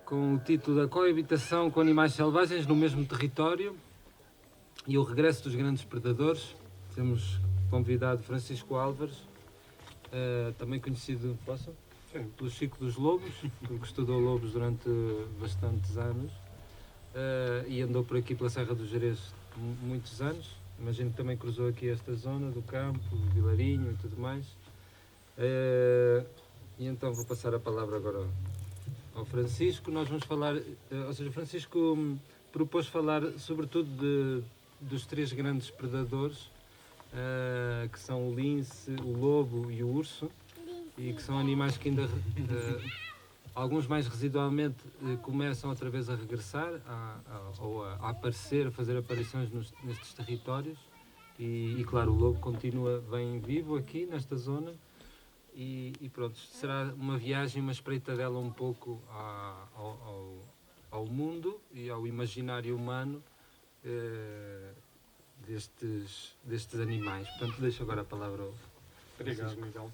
com o título da Coabitação com animais selvagens no mesmo território e o regresso dos grandes predadores. Temos convidado Francisco Álvares, também conhecido pelo Chico dos Lobos, porque estudou lobos durante bastantes anos e andou por aqui pela Serra do Gerês muitos anos. Imagino que também cruzou aqui esta zona do campo, Vilarinho e tudo mais. E então vou passar a palavra agora ao Francisco. Nós vamos falar, ou seja, o Francisco propôs falar sobretudo dos três grandes predadores, que são o lince, o lobo e o urso, e que são animais que ainda, alguns mais residualmente, começam outra vez a regressar, ou a aparecer, a fazer aparições nestes territórios, e claro, o lobo continua bem vivo aqui nesta zona. E pronto, será uma viagem, uma espreitadela um pouco ao mundo e ao imaginário humano destes animais. Portanto, deixo agora a palavra ao Obrigado, Miguel.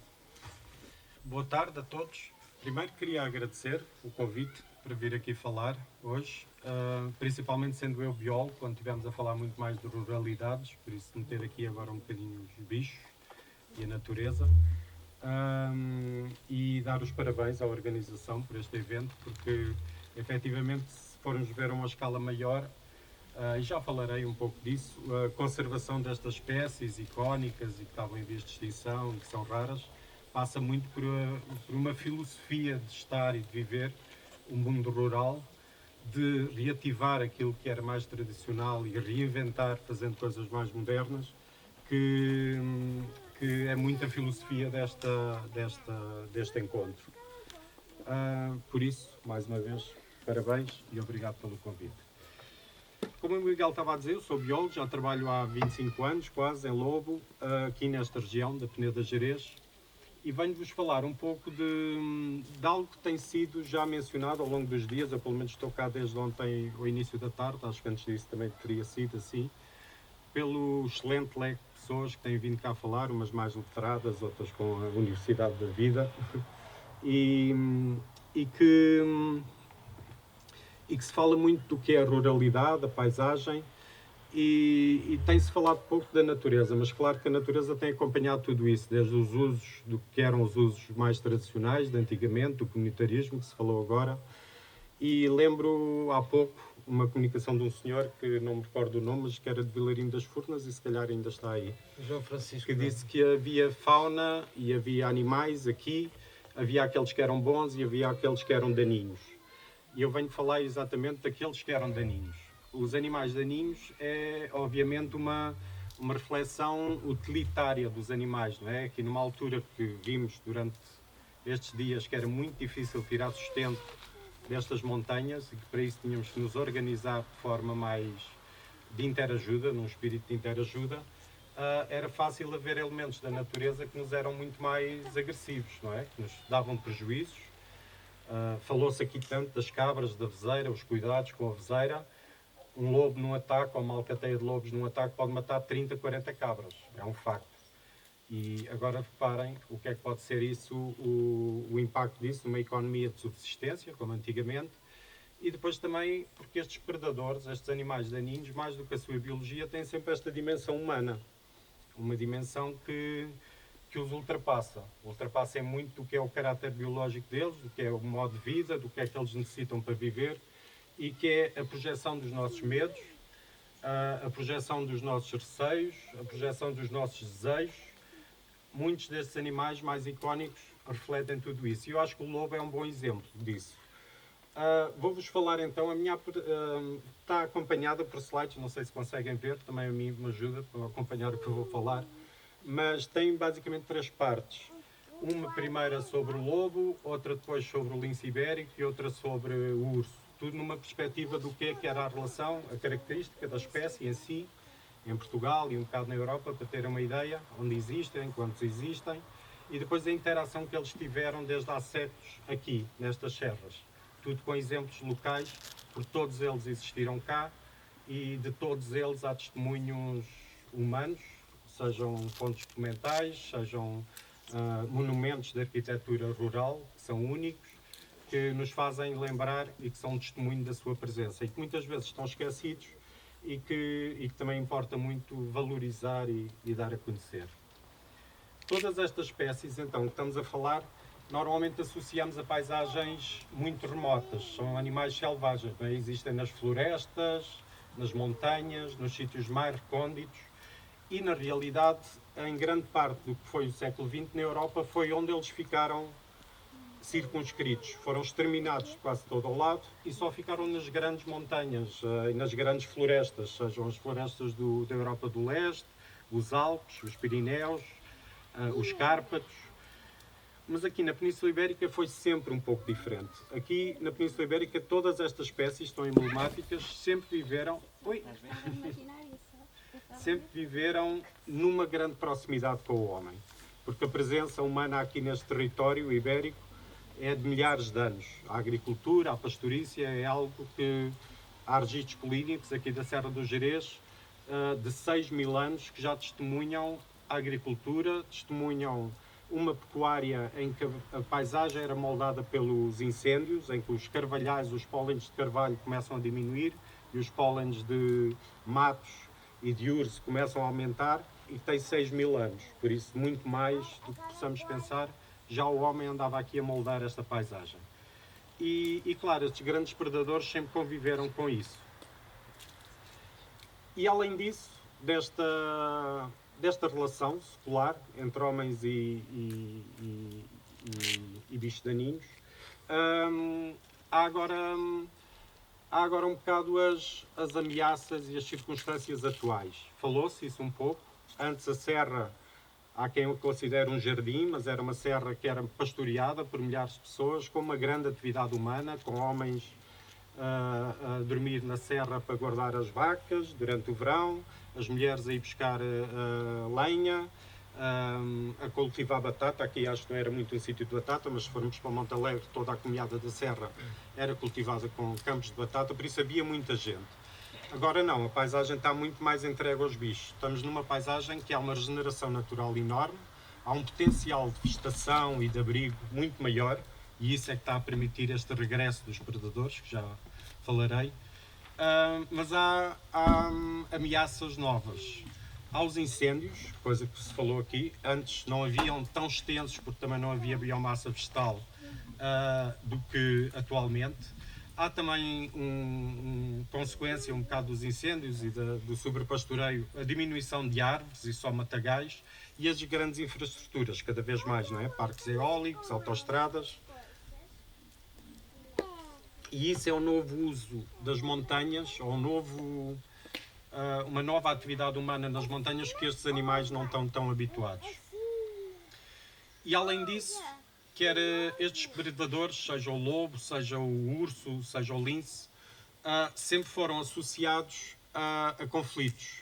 Boa tarde a todos. Primeiro queria agradecer o convite para vir aqui falar hoje, principalmente sendo eu biólogo, quando estivemos a falar muito mais de ruralidades, por isso meter aqui agora um bocadinho os bichos e a natureza. E dar os parabéns à organização por este evento, porque efetivamente, se formos ver a uma escala maior, e já falarei um pouco disso, a conservação destas espécies icónicas e que estavam em vias de extinção, que são raras, passa muito por uma filosofia de estar e de viver o mundo rural, de reativar aquilo que era mais tradicional e reinventar fazendo coisas mais modernas, que é muita filosofia deste encontro. Por isso, mais uma vez, parabéns e obrigado pelo convite. Como o Miguel estava a dizer, eu sou biólogo, já trabalho há 25 anos quase em Lobo, aqui nesta região da Peneda Gerês, e venho-vos falar um pouco de algo que tem sido já mencionado ao longo dos dias. Eu pelo menos estou cá desde ontem, o início da tarde, acho que antes disso também teria sido assim, pelo excelente leque de pessoas que têm vindo cá falar, umas mais letradas, outras com a Universidade da Vida, e que se fala muito do que é a ruralidade, a paisagem, e tem-se falado pouco da natureza, mas claro que a natureza tem acompanhado tudo isso, desde os usos, do que eram os usos mais tradicionais, de antigamente, do comunitarismo, que se falou agora, e lembro há pouco uma comunicação de um senhor, que não me recordo o nome, mas que era de Vilarinho das Furnas, e se calhar ainda está aí, João Francisco, que disse que havia fauna e havia animais aqui, havia aqueles que eram bons e havia aqueles que eram daninhos. E eu venho falar exatamente daqueles que eram daninhos. Os animais daninhos é, obviamente, uma reflexão utilitária dos animais, não é? Aqui numa altura que vimos durante estes dias que era muito difícil tirar sustento destas montanhas e que para isso tínhamos que nos organizar de forma mais de interajuda, num espírito de interajuda, era fácil haver elementos da natureza que nos eram muito mais agressivos, não é? Que nos davam prejuízos. Falou-se aqui tanto das cabras, da veseira, os cuidados com a veseira. Um lobo num ataque, ou uma alcateia de lobos num ataque, pode matar 30, 40 cabras. É um facto. E agora reparem o que é que pode ser isso, o impacto disso numa economia de subsistência, como antigamente. E depois também porque estes predadores, estes animais daninhos, mais do que a sua biologia, têm sempre esta dimensão humana. Uma dimensão que os ultrapassa. Ultrapassa muito do que é o caráter biológico deles, do que é o modo de vida, do que é que eles necessitam para viver, e que é a projeção dos nossos medos, a projeção dos nossos receios, a projeção dos nossos desejos. Muitos destes animais mais icónicos refletem tudo isso. E eu acho que o lobo é um bom exemplo disso. Vou-vos falar então, a minha está acompanhada por slides, não sei se conseguem ver, também a mim me ajuda para acompanhar o que eu vou falar, mas tem basicamente três partes. Uma primeira sobre o lobo, outra depois sobre o lince ibérico e outra sobre o urso. Tudo numa perspectiva do que era a relação, a característica da espécie em si, em Portugal e um bocado na Europa, para terem uma ideia, onde existem, quantos existem, e depois a interação que eles tiveram desde há séculos aqui, nestas serras. Tudo com exemplos locais, porque todos eles existiram cá, e de todos eles há testemunhos humanos, sejam pontos documentais, sejam monumentos de arquitetura rural, que são únicos, que nos fazem lembrar e que são um testemunho da sua presença e que muitas vezes estão esquecidos e que também importa muito valorizar e dar a conhecer. Todas estas espécies, então, que estamos a falar, normalmente associamos a paisagens muito remotas, são animais selvagens, não é? Existem nas florestas, nas montanhas, nos sítios mais recônditos e, na realidade, em grande parte do que foi o século XX na Europa foi onde eles ficaram circunscritos, foram exterminados de quase todo o lado e só ficaram nas grandes montanhas e nas grandes florestas, sejam as florestas da Europa do Leste, os Alpes, os Pirineus, os Cárpatos. Mas aqui na Península Ibérica foi sempre um pouco diferente. Aqui na Península Ibérica todas estas espécies estão emblemáticas, sempre viveram numa grande proximidade com o homem. Porque a presença humana aqui neste território ibérico é de milhares de anos. A agricultura, a pastorícia é algo que há registros clínicos aqui da Serra do Gerês de 6.000 anos que já testemunham a agricultura, testemunham uma pecuária em que a paisagem era moldada pelos incêndios, em que os carvalhais, os pólenes de carvalho começam a diminuir e os pólenes de matos e de urso começam a aumentar e tem 6.000 anos. Por isso, muito mais do que possamos pensar, já o homem andava aqui a moldar esta paisagem. E claro, estes grandes predadores sempre conviveram com isso. E além disso, desta relação secular entre homens e bichos daninhos, há agora um bocado as ameaças e as circunstâncias atuais. Falou-se isso um pouco. Antes a serra, há quem o considere um jardim, mas era uma serra que era pastoreada por milhares de pessoas, com uma grande atividade humana, com homens a dormir na serra para guardar as vacas durante o verão, as mulheres a ir buscar lenha, a cultivar batata. Aqui acho que não era muito um sítio de batata, mas se formos para Monte Alegre, toda a comunhada da serra era cultivada com campos de batata, por isso havia muita gente. Agora não, a paisagem está muito mais entregue aos bichos. Estamos numa paisagem que há uma regeneração natural enorme, há um potencial de vegetação e de abrigo muito maior, e isso é que está a permitir este regresso dos predadores, que já falarei. Mas há ameaças novas. Há os incêndios, coisa que se falou aqui. Antes não haviam tão extensos, porque também não havia biomassa vegetal do que atualmente. Há também, consequência um bocado dos incêndios e do sobrepastoreio, a diminuição de árvores e só matagais e as grandes infraestruturas, cada vez mais, não é? Parques eólicos, autoestradas. E isso é o novo uso das montanhas, ou uma nova atividade humana nas montanhas que estes animais não estão tão habituados. E além disso, quer estes predadores, seja o lobo, seja o urso, seja o lince, sempre foram associados a conflitos.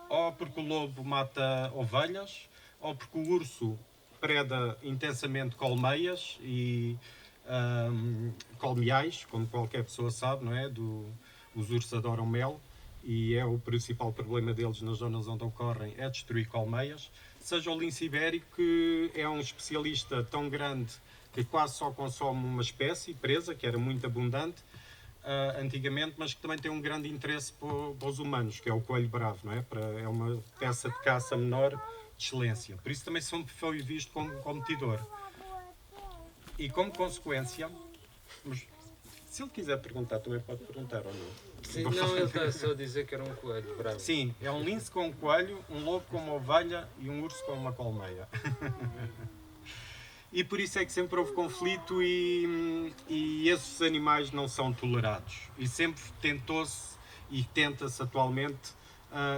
Ou porque o lobo mata ovelhas, ou porque o urso preda intensamente colmeias e colmeais, como qualquer pessoa sabe, não é? Os ursos adoram mel e é o principal problema deles nas zonas onde ocorrem, é destruir colmeias. Seja o lince ibérico, que é um especialista tão grande que quase só consome uma espécie presa, que era muito abundante antigamente, mas que também tem um grande interesse para os humanos, que é o coelho bravo, não é? É uma peça de caça menor de excelência. Por isso também foi visto como competidor. E como consequência, mas se ele quiser perguntar, também pode perguntar ou não. Sim, não, ele está só a dizer que era um coelho bravo. Sim, é um lince com um coelho, um lobo com uma ovelha e um urso com uma colmeia. E por isso é que sempre houve conflito e esses animais não são tolerados. E sempre tentou-se e tenta-se atualmente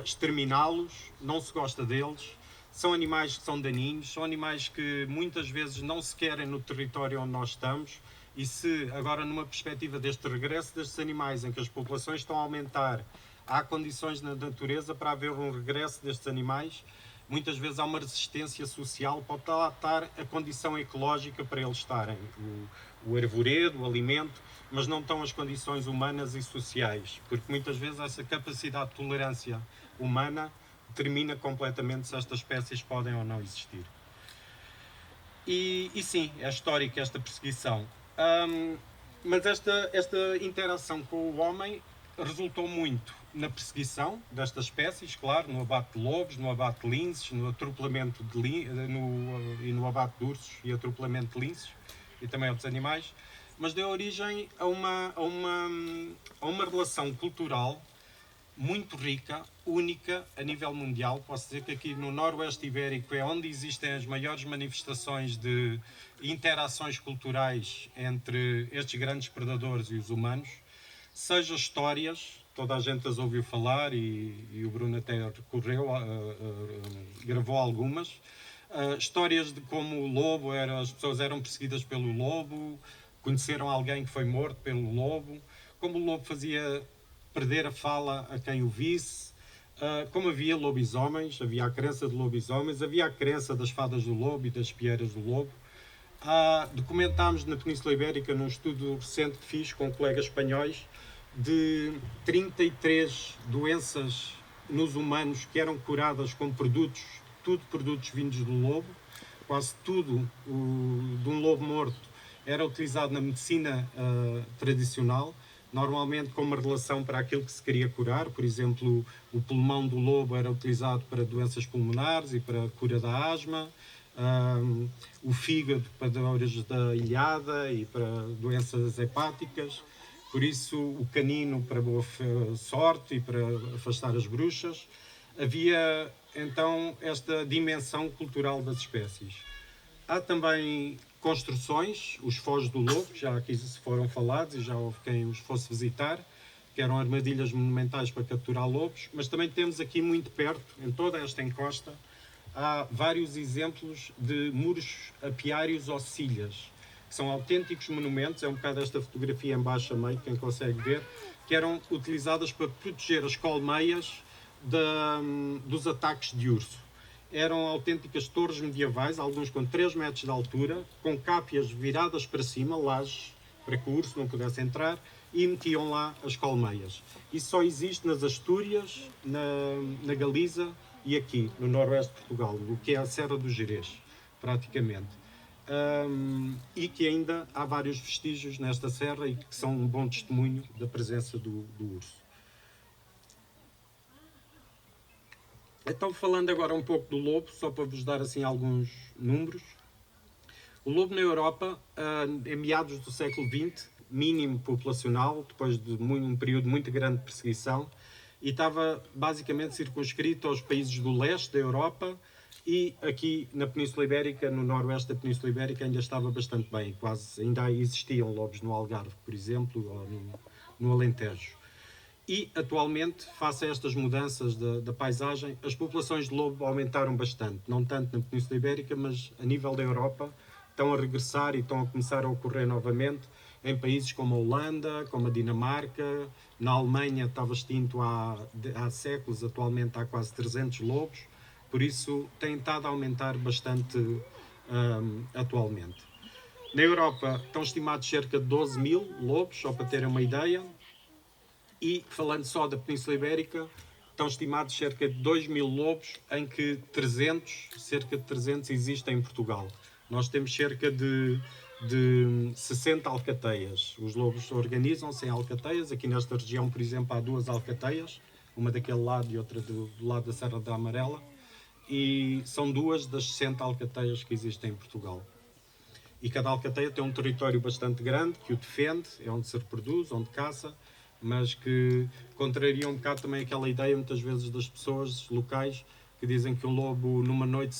exterminá-los, não se gosta deles. São animais que são daninhos, são animais que muitas vezes não se querem no território onde nós estamos. E se agora numa perspectiva deste regresso destes animais, em que as populações estão a aumentar, há condições na natureza para haver um regresso destes animais, muitas vezes há uma resistência social para estar a condição ecológica para eles estarem. O arvoredo, o alimento, mas não estão as condições humanas e sociais, porque muitas vezes essa capacidade de tolerância humana determina completamente se estas espécies podem ou não existir. E sim, é histórica esta perseguição. Mas esta interação com o homem resultou muito na perseguição destas espécies, claro, no abate de lobos, no abate de linces, no atropelamento e no abate de ursos e atropelamento de linces e também outros animais, mas deu origem a uma relação cultural muito rica, única a nível mundial. Posso dizer que aqui no Noroeste Ibérico é onde existem as maiores manifestações de interações culturais entre estes grandes predadores e os humanos, seja histórias, toda a gente as ouviu falar e o Bruno até recorreu, gravou algumas, histórias de como o lobo as pessoas eram perseguidas pelo lobo, conheceram alguém que foi morto pelo lobo, como o lobo fazia perder a fala a quem o visse, como havia lobisomens, havia a crença de lobisomens, havia a crença das fadas do lobo e das espieiras do lobo. Documentámos na Península Ibérica, num estudo recente que fiz com colegas espanhóis, de 33 doenças nos humanos que eram curadas com produtos, tudo produtos vindos do lobo. Quase tudo de um lobo morto era utilizado na medicina tradicional, normalmente com uma relação para aquilo que se queria curar. Por exemplo, o pulmão do lobo era utilizado para doenças pulmonares e para a cura da asma, o fígado para dores da ilhada e para doenças hepáticas, por isso o canino para boa sorte e para afastar as bruxas. Havia então esta dimensão cultural das espécies. Há também construções, os Foz do Lobo, que já aqui se foram falados e já houve quem os fosse visitar, que eram armadilhas monumentais para capturar lobos, mas também temos aqui muito perto, em toda esta encosta, há vários exemplos de muros apiários ou silhas, que são autênticos monumentos, é um bocado esta fotografia em baixo a meio, quem consegue ver, que eram utilizadas para proteger as colmeias dos ataques de urso. Eram autênticas torres medievais, alguns com 3 metros de altura, com cápias viradas para cima, lajes, para que o urso não pudesse entrar, e metiam lá as colmeias. Isso só existe nas Astúrias, na Galiza e aqui, no noroeste de Portugal, o que é a Serra do Gerês, praticamente. E que ainda há vários vestígios nesta serra e que são um bom testemunho da presença do urso. Então, falando agora um pouco do lobo, só para vos dar assim alguns números. O lobo na Europa, em meados do século XX, mínimo populacional, depois de um período muito grande de perseguição, e estava basicamente circunscrito aos países do leste da Europa e aqui na Península Ibérica, no noroeste da Península Ibérica, ainda estava bastante bem. Ainda existiam lobos no Algarve, por exemplo, ou no Alentejo. E, atualmente, face a estas mudanças da paisagem, as populações de lobo aumentaram bastante. Não tanto na Península Ibérica, mas a nível da Europa estão a regressar e estão a começar a ocorrer novamente em países como a Holanda, como a Dinamarca. Na Alemanha estava extinto há séculos, atualmente há quase 300 lobos. Por isso, tem estado a aumentar bastante atualmente. Na Europa estão estimados cerca de 12 mil lobos, só para terem uma ideia. E, falando só da Península Ibérica, estão estimados cerca de 2 mil lobos, em que cerca de 300 existem em Portugal. Nós temos cerca de 60 alcateias. Os lobos organizam-se em alcateias. Aqui nesta região, por exemplo, há 2 alcateias, uma daquele lado e outra do lado da Serra da Amarela. E são 2 das 60 alcateias que existem em Portugal. E cada alcateia tem um território bastante grande, que o defende, é onde se reproduz, onde caça, mas que contraria um bocado também aquela ideia muitas vezes das pessoas locais que dizem que um lobo numa noite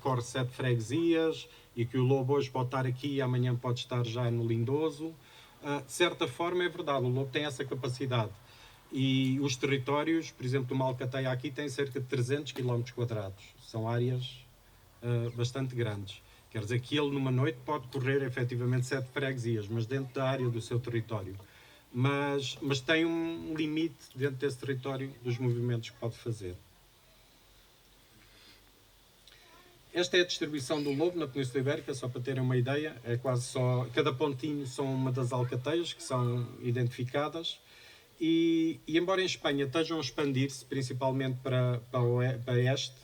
corre 7 freguesias e que o lobo hoje pode estar aqui e amanhã pode estar já no Lindoso. De certa forma é verdade, o lobo tem essa capacidade. E os territórios, por exemplo, uma alcateia aqui tem cerca de 300 km². São áreas bastante grandes. Quer dizer que ele numa noite pode correr efetivamente 7 freguesias, mas dentro da área do seu território. Mas tem um limite dentro desse território dos movimentos que pode fazer. Esta é a distribuição do lobo na Península Ibérica, só para terem uma ideia. É quase só, cada pontinho são uma das alcateias que são identificadas. E embora em Espanha estejam a expandir-se, principalmente para este,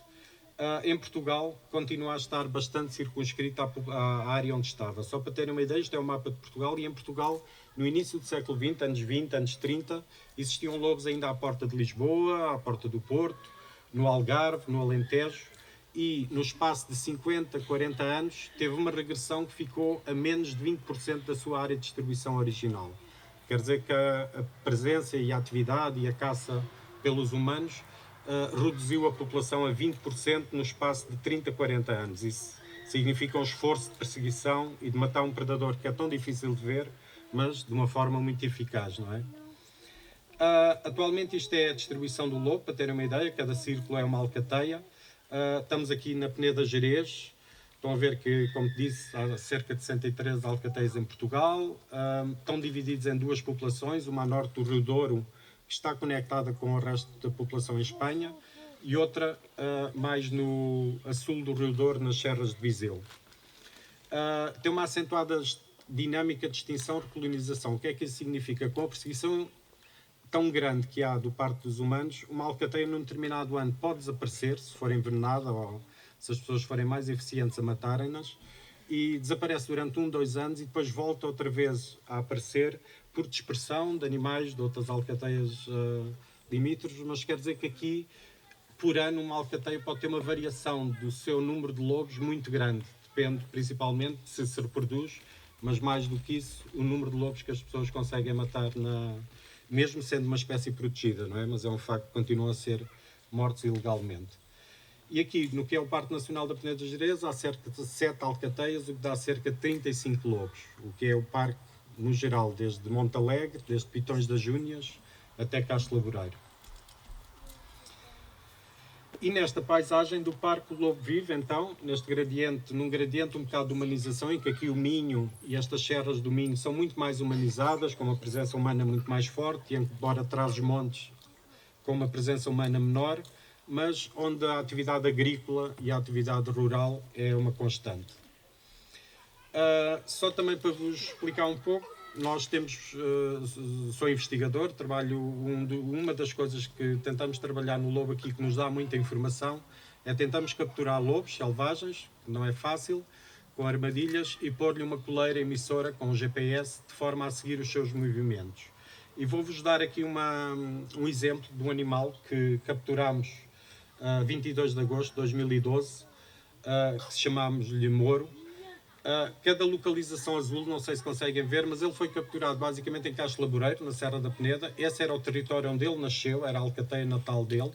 Em Portugal continua a estar bastante circunscrita à área onde estava. Só para terem uma ideia, isto é o mapa de Portugal, e em Portugal, no início do século XX, anos 20, anos 30, existiam lobos ainda à porta de Lisboa, à porta do Porto, no Algarve, no Alentejo, e no espaço de 50, 40 anos, teve uma regressão que ficou a menos de 20% da sua área de distribuição original. Quer dizer que a presença e a atividade e a caça pelos humanos reduziu a população a 20% no espaço de 30, 40 anos. Isso significa um esforço de perseguição e de matar um predador que é tão difícil de ver, mas de uma forma muito eficaz, não é? Atualmente isto é a distribuição do lobo, para terem uma ideia, cada círculo é uma alcateia. Estamos aqui na Peneda Gerês. Estão a ver que, como disse, há cerca de 63 alcateias em Portugal. Estão divididos em duas populações, uma a norte do Rio Douro, que está conectada com o resto da população em Espanha, e outra mais a sul do Rio Douro, nas Serras de Viseu. Tem uma acentuada dinâmica de extinção e recolonização. O que é que isso significa? Com a perseguição tão grande que há do parte dos humanos, uma alcateia num determinado ano pode desaparecer, se for envenenada ou se as pessoas forem mais eficientes a matarem-nas, e desaparece durante 1, 2 anos e depois volta outra vez a aparecer por dispersão de animais de outras alcateias limítrofes, mas quer dizer que aqui, por ano, uma alcateia pode ter uma variação do seu número de lobos muito grande. Depende principalmente de se reproduz, mas mais do que isso, o número de lobos que as pessoas conseguem matar, mesmo sendo uma espécie protegida, não é? Mas é um facto que continuam a ser mortos ilegalmente. E aqui, no que é o Parque Nacional da Peneda Gerês, há cerca de 7 alcateias, o que dá cerca de 35 lobos, o que é o parque no geral, desde Montalegre, desde Pitões das Júnias até Castro Laboreiro. E nesta paisagem do parque o lobo vive, então, num gradiente um bocado de humanização, em que aqui o Minho e estas serras do Minho são muito mais humanizadas, com uma presença humana muito mais forte, e embora atrás os montes com uma presença humana menor, mas onde a atividade agrícola e a atividade rural é uma constante. Só também para vos explicar um pouco, nós sou investigador, trabalho, uma das coisas que tentamos trabalhar no lobo aqui, que nos dá muita informação, é tentamos capturar lobos selvagens, que não é fácil, com armadilhas, e pôr-lhe uma coleira emissora com um GPS, de forma a seguir os seus movimentos. E vou-vos dar aqui um exemplo de um animal que capturámos 22 de agosto de 2012, que chamámos-lhe Moro. Cada localização azul, não sei se conseguem ver, mas ele foi capturado basicamente em Castro Laboreiro, na Serra da Peneda. Esse era o território onde ele nasceu, era a alcateia natal dele,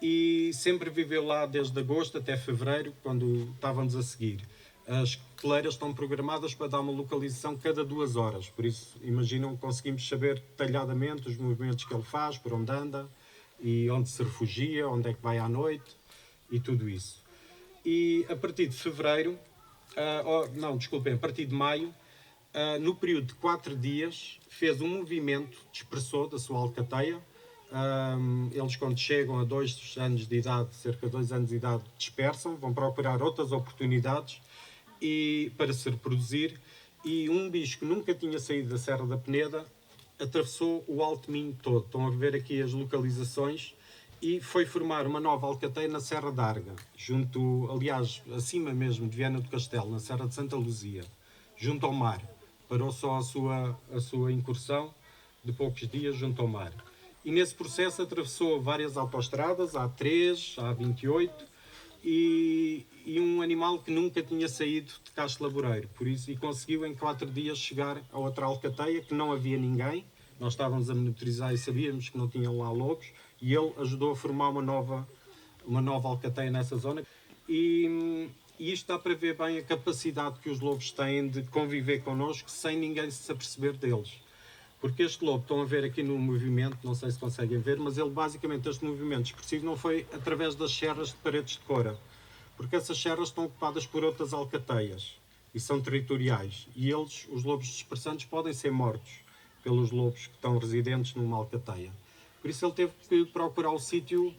e sempre viveu lá desde agosto até fevereiro, quando estávamos a seguir. As coleiras estão programadas para dar uma localização cada 2 horas, por isso, imaginam, conseguimos saber detalhadamente os movimentos que ele faz, por onde anda, e onde se refugia, onde é que vai à noite, e tudo isso. E a partir de fevereiro, a partir de maio, no período de 4 dias, fez um movimento, dispersou da sua alcateia. Eles, quando chegam a 2 anos de idade, cerca de 2 anos de idade, dispersam, vão procurar outras oportunidades para se reproduzir. E um bicho que nunca tinha saído da Serra da Peneda atravessou o Alto Minho todo. Estão a ver aqui as localizações, e foi formar uma nova alcateia na Serra d'Arga, aliás, acima mesmo de Viana do Castelo, na Serra de Santa Luzia, junto ao mar. Parou só a sua incursão de poucos dias junto ao mar. E nesse processo atravessou várias autoestradas, a A3, a A28, e um animal que nunca tinha saído de Castro Laboreiro, por isso, e conseguiu em 4 dias chegar a outra alcateia, que não havia ninguém. Nós estávamos a monitorizar e sabíamos que não tinham lá lobos, e ele ajudou a formar uma nova alcateia nessa zona. E isto dá para ver bem a capacidade que os lobos têm de conviver connosco sem ninguém se aperceber deles. Porque este lobo, estão a ver aqui no movimento, não sei se conseguem ver, mas ele basicamente, este movimento expressivo não foi através das serras de Paredes de Cora, porque essas serras estão ocupadas por outras alcateias e são territoriais, e os lobos dispersantes, podem ser mortos pelos lobos que estão residentes numa alcateia. Por isso ele teve que procurar o sítio,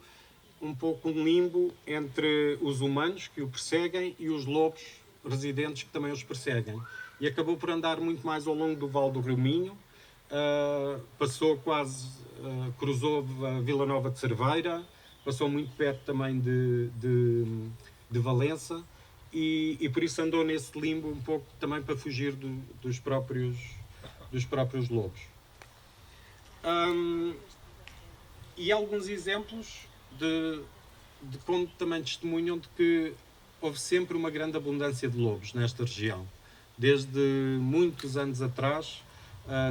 um pouco um limbo entre os humanos que o perseguem e os lobos residentes que também os perseguem. E acabou por andar muito mais ao longo do Vale do Rio Minho, cruzou a Vila Nova de Cerveira, passou muito perto também de Valença e por isso andou nesse limbo um pouco também para fugir dos próprios lobos. E alguns exemplos de como também testemunham de que houve sempre uma grande abundância de lobos nesta região. Desde muitos anos atrás,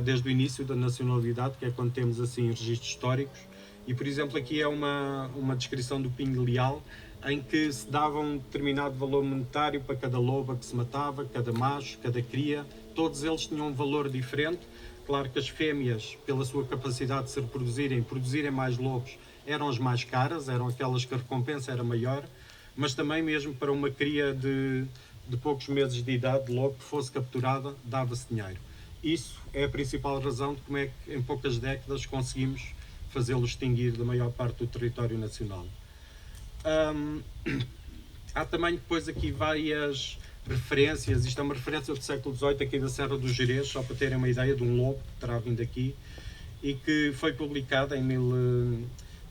desde o início da nacionalidade, que é quando temos assim registros históricos, e por exemplo aqui é uma descrição do Pinho Leal, em que se dava um determinado valor monetário para cada loba que se matava, cada macho, cada cria, todos eles tinham um valor diferente. Claro que as fêmeas, pela sua capacidade de se produzirem mais lobos, eram as mais caras, eram aquelas que a recompensa era maior, mas também mesmo para uma cria de poucos meses de idade, logo que fosse capturada, dava-se dinheiro. Isso é a principal razão de como é que em poucas décadas conseguimos fazê-lo extinguir da maior parte do território nacional. Há também depois aqui várias referências, isto é uma referência do século XVIII aqui da Serra do Gerês, só para terem uma ideia de um lobo que terá vindo aqui e que foi publicada em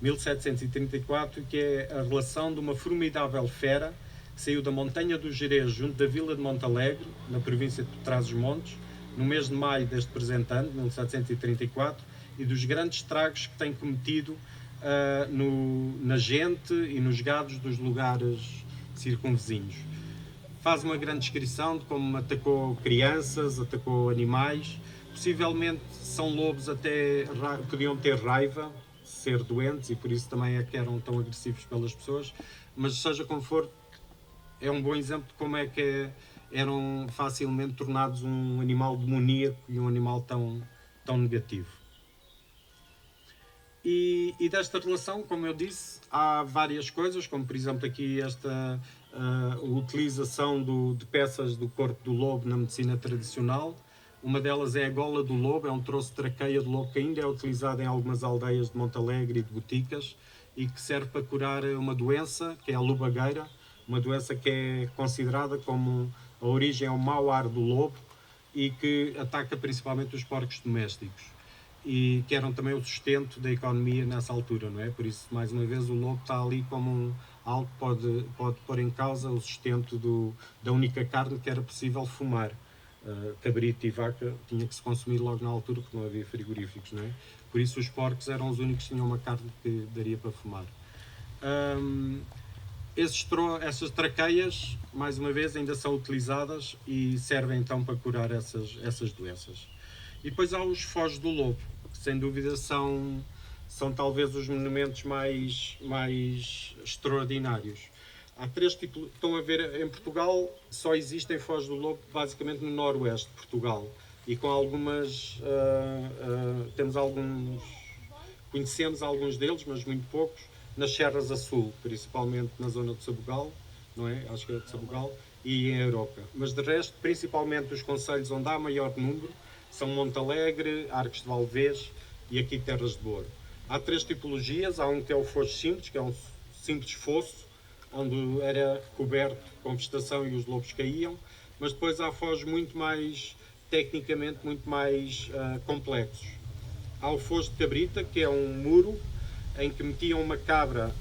1734, que é a relação de uma formidável fera que saiu da montanha do Gerês junto da vila de Montalegre, na província de Trás-os-Montes, no mês de maio deste presente ano, 1734, e dos grandes estragos que tem cometido na gente e nos gados dos lugares circunvizinhos. Faz uma grande descrição de como atacou crianças, atacou animais. Possivelmente são lobos até podiam ter raiva, ser doentes, e por isso também é que eram tão agressivos pelas pessoas, mas seja como for, é um bom exemplo de como é que eram facilmente tornados um animal demoníaco e um animal tão negativo. E desta relação, como eu disse, há várias coisas, como por exemplo aqui esta utilização de peças do corpo do lobo na medicina tradicional. Uma delas é a gola do lobo, é um troço de traqueia de lobo que ainda é utilizado em algumas aldeias de Montalegre e de Boticas e que serve para curar uma doença, que é a lubagueira, uma doença que é considerada como a origem ao mau ar do lobo e que ataca principalmente os porcos domésticos e que eram também o sustento da economia nessa altura, não é? Por isso, mais uma vez, o lobo está ali como algo que pode pôr em causa o sustento da única carne que era possível fumar. Cabrito e vaca tinha que se consumir logo na altura porque não havia frigoríficos, não é? Por isso os porcos eram os únicos que tinham uma carne que daria para fumar. Essas traqueias, mais uma vez, ainda são utilizadas e servem então para curar essas doenças. E depois há os fogos do lobo, que sem dúvida são talvez os monumentos mais extraordinários. Há três tipos, estão a ver, em Portugal só existem fogos do lobo basicamente no noroeste de Portugal e com conhecemos alguns deles, mas muito poucos, nas serras a sul, principalmente na zona de Sabugal, não é? Acho que é de Sabugal, e em Aroca. Mas de resto, principalmente os concelhos onde há maior número, são Montalegre, Arcos de Valdevez e aqui Terras de Boro. Há três tipologias, há um que é o fosso simples, que é um simples fosso, onde era coberto com vegetação e os lobos caíam, mas depois há fogos muito mais, tecnicamente, muito mais complexos. Há o fosso de cabrita, que é um muro em que metiam uma cabra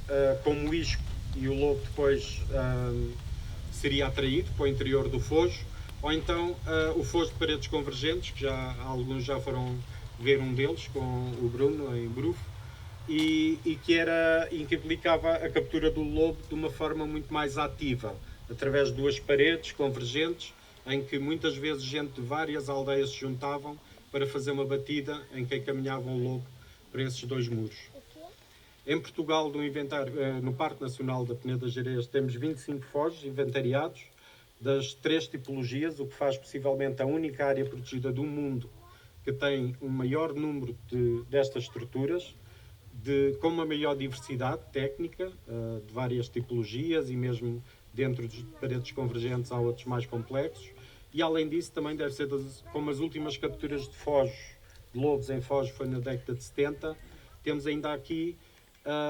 como isco e o lobo depois seria atraído para o interior do fosso. Ou então o fosso de paredes convergentes, que alguns já foram ver um deles com o Bruno em Brufo, e que implicava a captura do lobo de uma forma muito mais ativa, através de duas paredes convergentes, em que muitas vezes gente de várias aldeias se juntavam para fazer uma batida em que encaminhavam o lobo para esses dois muros. Em Portugal, no Parque Nacional da Peneda Gerês, temos 25 fogos inventariados, das três tipologias, o que faz possivelmente a única área protegida do mundo que tem um maior número destas estruturas, com uma maior diversidade técnica, de várias tipologias e mesmo dentro de paredes convergentes há outros mais complexos. E além disso também deve ser, como as últimas capturas de fogos, de lobos em fogos foi na década de 70, temos ainda aqui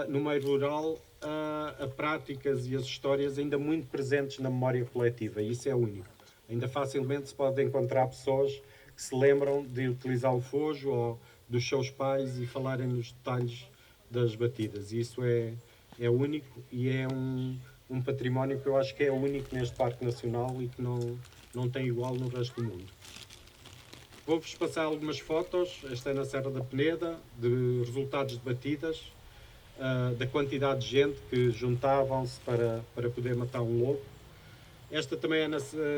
no meio rural práticas e as histórias ainda muito presentes na memória coletiva, e isso é único. Ainda facilmente se pode encontrar pessoas que se lembram de utilizar o fogo ou dos seus pais e falarem nos detalhes das batidas, e isso é é único e é um património que eu acho que é único neste Parque Nacional e que não tem igual no resto do mundo. Vou-vos passar algumas fotos, esta é na Serra da Peneda, de resultados de batidas, da quantidade de gente que juntavam-se para poder matar um lobo. Esta também é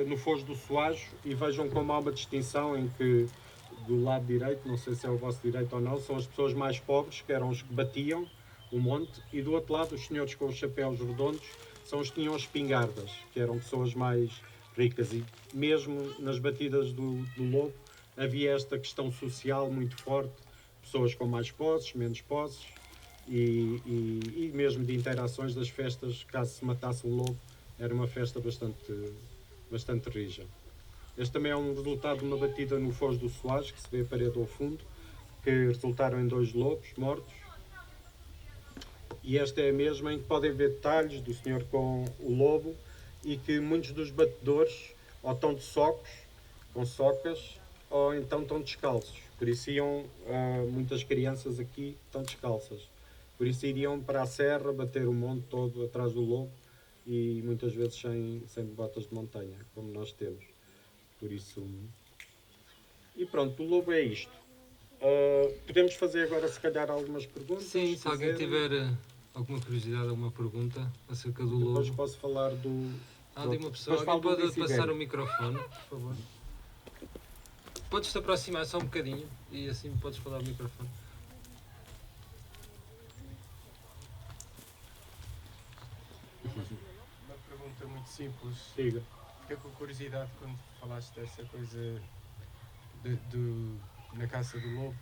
no Foz do Soajo e vejam como há uma distinção em que do lado direito, não sei se é o vosso direito ou não, são as pessoas mais pobres, que eram os que batiam o monte, e do outro lado os senhores com os chapéus redondos são os que tinham as espingardas, que eram pessoas mais ricas, e mesmo nas batidas do lobo havia esta questão social muito forte, pessoas com mais posses, menos posses, e mesmo de interações das festas, caso se matasse um lobo, era uma festa bastante rija. Este também é um resultado de uma batida no Foz do Soares, que se vê a parede ao fundo, que resultaram em 2 lobos mortos. E esta é a mesma em que podem ver detalhes do senhor com o lobo e que muitos dos batedores ou estão de socos, com socas, ou então estão descalços. Por isso iam, muitas crianças aqui estão descalças. Por isso iriam para a serra bater o monte todo atrás do lobo e muitas vezes sem botas de montanha, como nós temos. Por isso... E pronto, o lobo é isto. Podemos fazer agora se calhar algumas perguntas? Sim, se alguém tiver alguma curiosidade, alguma pergunta acerca do Depois lobo. posso falar do... Há ali uma pessoa, Depois alguém falo do pode passar Bicibério. o microfone, por favor. Podes-te aproximar só um bocadinho e assim podes falar ao microfone. Uma pergunta muito simples. Siga. Fiquei com curiosidade quando falaste dessa coisa na caça do lobo,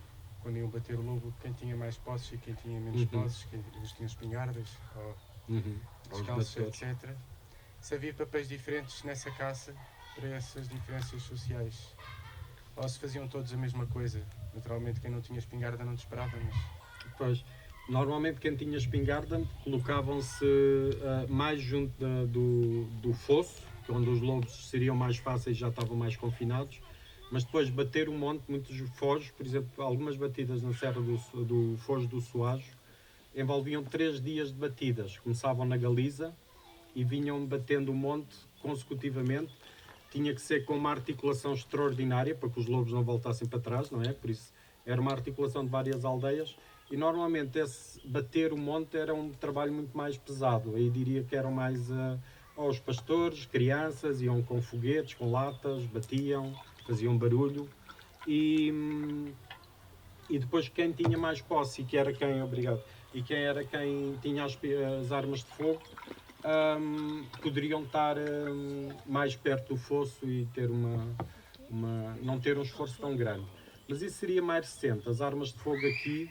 quando iam bater o lobo, quem tinha mais posses e quem tinha menos posses, quem tinha espingardas ou descalços, etc. Se havia papéis diferentes nessa caça para essas diferenças sociais, ou se faziam todos a mesma coisa. Naturalmente quem não tinha espingarda não te esperava, mas... Pois, normalmente quem tinha espingarda colocavam-se mais junto do fosso, onde os lobos seriam mais fáceis, já estavam mais confinados, mas depois bater o monte, muitos fojos, por exemplo, algumas batidas na Serra do Foz do Soajo, envolviam 3 dias de batidas. Começavam na Galiza e vinham batendo o monte consecutivamente. Tinha que ser com uma articulação extraordinária para que os lobos não voltassem para trás, não é? Por isso era uma articulação de várias aldeias e normalmente esse bater o monte era um trabalho muito mais pesado. Aí diria que eram mais aos pastores, crianças, iam com foguetes, com latas, batiam, faziam barulho e depois quem tinha mais posse e que era quem, obrigado, e quem era quem tinha as armas de fogo, poderiam estar mais perto do fosso e ter não ter um esforço tão grande. Mas isso seria mais recente. As armas de fogo aqui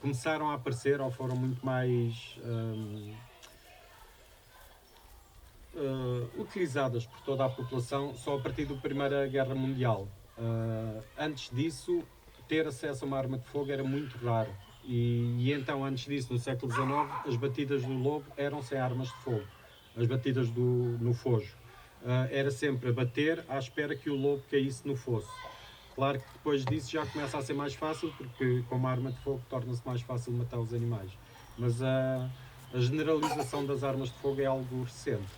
começaram a aparecer ou foram muito mais utilizadas por toda a população só a partir da Primeira Guerra Mundial. Antes disso, ter acesso a uma arma de fogo era muito raro. E então, antes disso, no século XIX, as batidas do lobo eram sem armas de fogo. As batidas no fojo. Era sempre a bater à espera que o lobo caísse no fosso. Claro que depois disso já começa a ser mais fácil, porque com uma arma de fogo torna-se mais fácil matar os animais. Mas a generalização das armas de fogo é algo recente.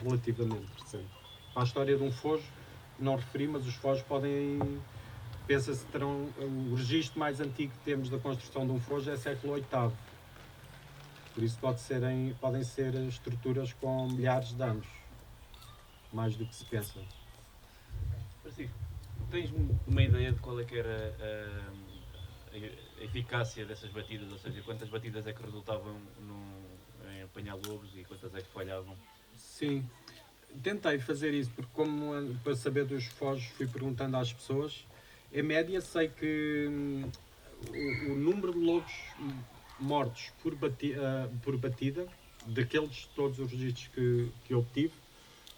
Relativamente recente. Para a história de um fojo, não referi, mas os fojos podem... Pensa-se que terão... O registro mais antigo que temos da construção de um fojo é século VIII. Por isso podem ser estruturas com milhares de anos. Mais do que se pensa. Francisco, tens uma ideia de qual é que era a eficácia dessas batidas? Ou seja, quantas batidas é que resultavam em apanhar lobos e quantas é que falhavam? Sim, tentei fazer isso, porque para saber dos fojos fui perguntando às pessoas. Em média sei que o número de lobos mortos por batida, daqueles todos os registros que obtive,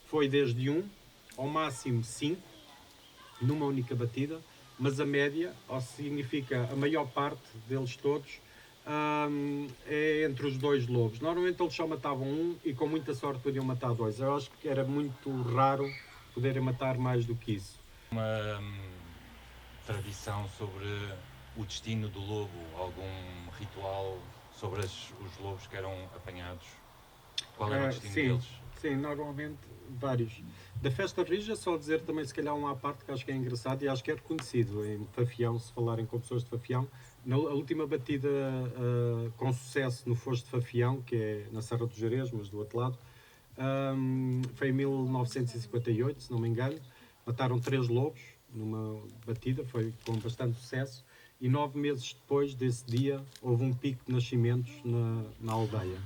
foi desde 1 ao máximo 5, numa única batida, mas a média, ou significa a maior parte deles todos, é entre os 2 lobos. Normalmente eles só matavam 1 e com muita sorte podiam matar 2. Eu acho que era muito raro poderem matar mais do que isso. Uma tradição sobre o destino do lobo, algum ritual sobre os lobos que eram apanhados? Qual era o destino sim, deles? sim, normalmente vários. Da festa rija, só dizer também se calhar uma à parte que acho que é engraçado e acho que é reconhecido em Fafião, se falarem com pessoas de Fafião. A última batida com sucesso no Foz de Fafião, que é na Serra dos Jerez, mas do outro lado, foi em 1958, se não me engano. Mataram 3 lobos numa batida, foi com bastante sucesso. E 9 meses depois desse dia houve um pico de nascimentos na aldeia.